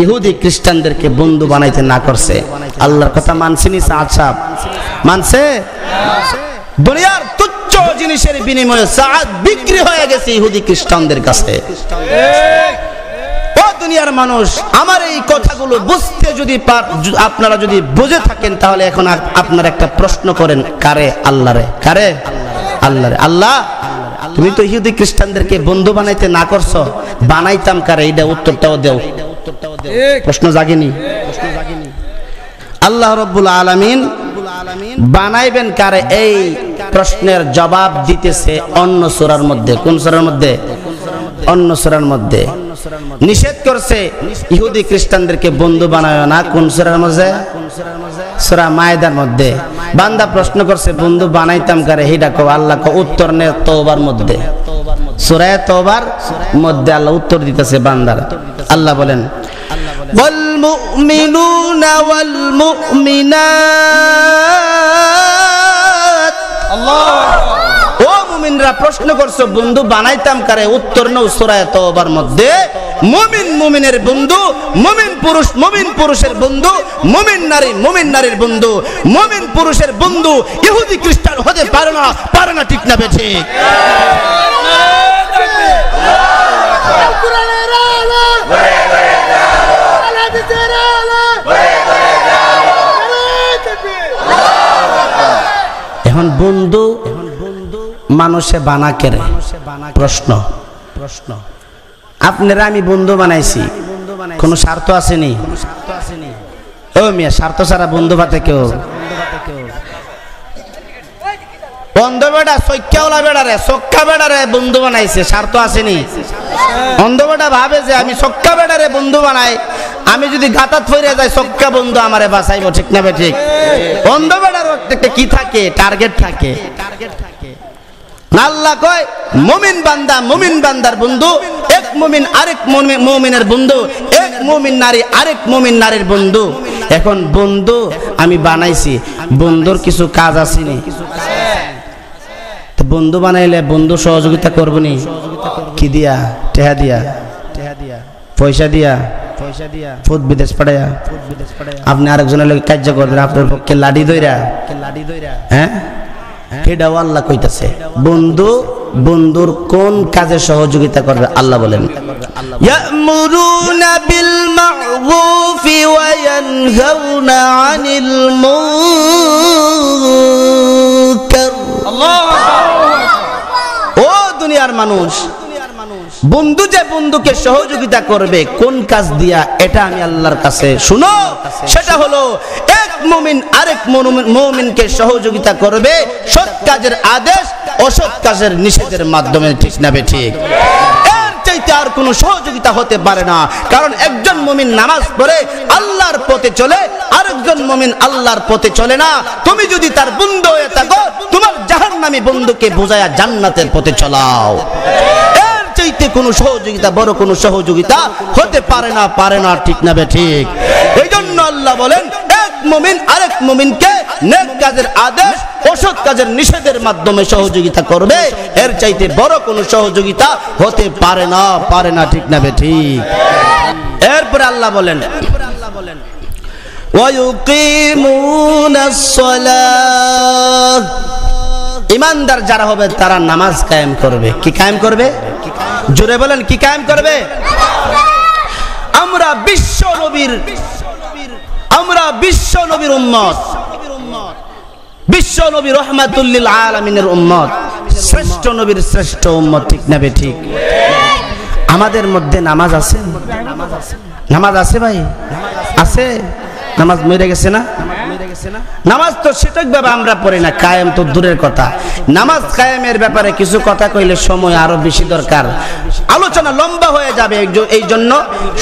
ইহুদি খ্রিস্টানদেরকে বন্ধু বানাইতে না করছে। আল্লাহর কথা মানছেনি সাদ সাহেব? মানছে? দুনিয়ার তুচ্ছ জিনিসের বিনিময়ে সাদ বিক্রি হয়ে গেছে ইহুদি খ্রিস্টানদের কাছে। ও দুনিয়ার মানুষ, আমার এই কথাগুলো বুঝতে যদি আপনারা যদি বুঝে থাকেন, তাহলে এখন আপনারা একটা প্রশ্ন করেন, কারে? আল্লাহরে। কারে? আল্লাহরে। আল্লাহ, তুমি তো ইহুদি খ্রিস্টানদেরকে বন্ধু বানাইতে না করছো, বানাইতাম কারে? এইটা উত্তরটাও দেও। প্রশ্ন জাগেনি? আল্লাহ রাব্বুল আলামিন বানাইবেন কারে? এই প্রশ্নের জবাব দিতেছে অন্য সূরার মধ্যে। কোন সূরার মধ্যে? অন্য সূরার মধ্যে। নিষেধ করছে ইহুদি খ্রিস্টানদেরকে বন্ধু বানায় না। কোন সূরার মধ্যে? সূরা মায়েদার মধ্যে। বান্দা প্রশ্ন করছে বন্ধু বানাইতাম কারে? হিডা কও। আল্লাহ কও উত্তর নে তওবার মধ্যে। সূরা তওবার মধ্যে আল্লাহ উত্তর দিতেছে বান্দার। আল্লাহ বলেন ওয়াল মুমিনুনা ওয়াল মুমিনাত। আল্লাহু আকবার। ও মুমিনরা প্রশ্ন করছো বন্ধু বানাইতাম কারে? উত্তর নাও সূরা তওবার মধ্যে। মুমিন মুমিনের বন্ধু, মুমিন পুরুষ মুমিন পুরুষের বন্ধু, মুমিন নারী মুমিন নারীর বন্ধু। মুমিন পুরুষের বন্ধু ইহুদি খ্রিস্টান হতে পারে না, পারে না, ঠিক না বেঠিক? এখন বন্ধু মানুষে বানা কেরে? প্রশ্ন আপনারা আমি বন্ধু বানাইছি, কোনো স্বার্থ আসেনি? ও মিয়া, স্বার্থ ছাড়া বন্ধু বাতে কেউ? অন্ধ বেটা সৈক্যাওয়ালা বেড়া রে, সক্কা বেড়া রে বন্ধু বানাইছে, স্বার্থ আসেনি? অন্ধ বেটা ভাবে যে আমি সক্কা বেড়া রে বন্ধু বানাই, আমি যদি গাতাত ফিরে যাই সক্কা বন্ধু আমারে বাঁচাইব, ঠিক না ঠিক? অন্ধ বেড়ার একটা কি থাকে? টার্গেট থাকে। আল্লাহ কয় মুমিন বান্দা মুমিন বান্দার বন্ধু, এক মুমিন আরেক মুমিনের বন্ধু, এক মুমিন নারী আরেক মুমিন নারীর বন্ধু। এখন বন্ধু আমি বানাইছি, বন্ধুর কিছু কাজ আসেনি? বন্ধু বানাইলে বন্ধু সহযোগিতা করবনি কি দিয়া? টেহা দিয়া, পয়সা দিয়া, ফুট বিদেশ পাঠাইয়া। আপনি আরেকজনের লোক কার্য করবেন, আপনার পক্ষে লাডি দইরা, হ্যাঁ এটাও আল্লাহ কইতাছে। বন্ধু বন্ধুর কোন কাজে সহযোগিতা করবে? আল্লাহ বলেন ইয়ামুরুনা বিল মা'রুফি ওয়া ইয়ানহাউনা আনিল মুনকার। আল্লাহু আকবার। ও দুনিয়ার মানুষ, বন্ধু যে বন্ধুকে সহযোগিতা করবে কোন কাজ দিয়া, এটা আমি আল্লাহর কাছে শুনো। সেটা হলো এক মুমিন আরেক মুমিনকে সহযোগিতা করবে সৎ কাজের আদেশ অসৎ কাজের নিষেধের মাধ্যমে, ঠিক না ঠিক? এর চাইতে আর কোনো সহযোগিতা হতে পারে না। কারণ একজন মুমিন নামাজ পড়ে আল্লাহর পথে চলে, আরেকজন মুমিন আল্লাহর পথে চলে না। তুমি যদি তার বন্ধু হয়ে থাকো, তোমার জাহান্নামী বন্ধুকে বুঝায়া জান্নাতের পথে চলাও। চাইতে কোনো সহযোগিতা, বড় কোনো সহযোগিতা হতে পারে না, পারে না, ঠিক না ঠিক? এই জন্য আল্লাহ বলেন এক মুমিন আরেক মুমিনকে নেক কাজের আদেশ অসৎ কাজের নিষেধের মাধ্যমে সহযোগিতা করবে। এর চাইতে বড় কোনো সহযোগিতা হতে পারে না, পারে না, ঠিক না ঠিক? এরপরে আল্লাহ বলেন ওয়ায়ুকিমুনাস সালাহ। ইমানদার যারা হবে তারা নামাজ কায়েম করবে। কি কায়েম করবে? জোরে বলেন, কি কায়েম করবে? আমরা বিশ্ব নবীর উম্মত, বিশ্ব নবী রাহমাতুল লিল আলামিনের উম্মত, শ্রেষ্ঠ নবীর শ্রেষ্ঠ উম্মত, ঠিক না ঠিক? আমাদের মধ্যে নামাজ আছে? নামাজ আছে ভাই? আছে? নামাজ মরে গেছে না? নামাজ তো সঠিকভাবে আমরা পড়ি না, কায়েম তো দূরের কথা। নামাজ কায়েমের ব্যাপারে কিছু কথা কইলে সময় আরো বেশি দরকার, আলোচনা লম্বা হয়ে যাবে। এই জন্য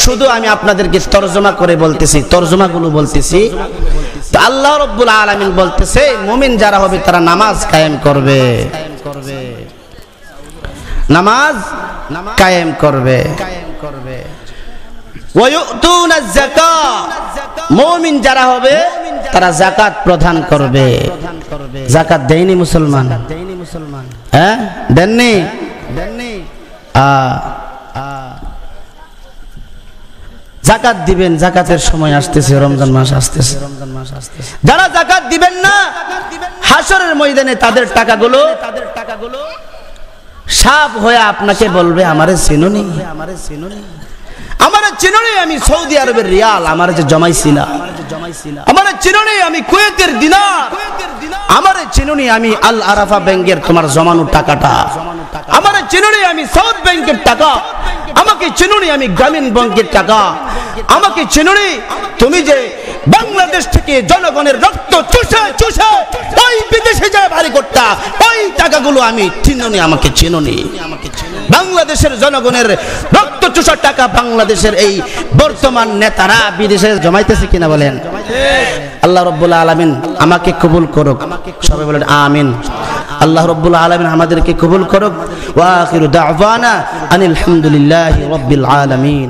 শুধু আমি আপনাদেরকে তরজমা করে বলতেছি, তরজমাগুলো বলতেছি। তো আল্লাহ রাব্বুল আলামিন বলতেছে মুমিন যারা হবে তারা নামাজ কায়েম করবে, নামাজ কায়েম করবে। ওয়ায়ুতুনাজ যাকাত, মুমিন যারা হবে তারা যাকাত প্রদান করবে। যাকাত দেয়নি মুসলমান? হ্যাঁ দেননি? যাকাত দিবেন, যাকাতের সময় আসতেছে, রমজান মাস আসতেছে। যারা যাকাত দিবেন না, হাসরের ময়দানে তাদের টাকাগুলো সাপ হয়ে আপনাকে বলবে আমারে চিনুনি, আমারে চিনুনি, আমি সৌদি আরবের রিয়াল আমারে যে জমাইছিলাম, আমারে চিনুনি আমি কুয়েতের দিনার, আমারে চিনুনি আমি আল আরাফা ব্যাংকের তোমার জমানো টাকাটা, আমারে চিনুনি আমি সাউথ ব্যাংকের টাকা, আমাকে চিনুনি আমি গ্রামীণ ব্যাংকের টাকা, আমাকে চিনুনি তুমি যে বাংলাদেশ থেকে জনগণের রক্ত চুষে চুষে ওই বিদেশে যায় বাড়ি করতা, ওই টাকাগুলো আমি চিনুনি, আমাকে চিনুনি। বাংলাদেশের জনগণের রক্ত চুষার টাকা বাংলাদেশের এই বর্তমান নেতারা বিদেশে জমাইতেছে কিনা বলেন? আল্লাহ রাব্বুল আলামিন আমাকে কবুল করুক, সবাই বলেন আমিন। আল্লাহ রাব্বুল আলামিন আমাদেরকে কবুল করুক। ওয়া আখিরু দাওয়ানা আনিল হামদুলিল্লাহি রাব্বিল আলামিন।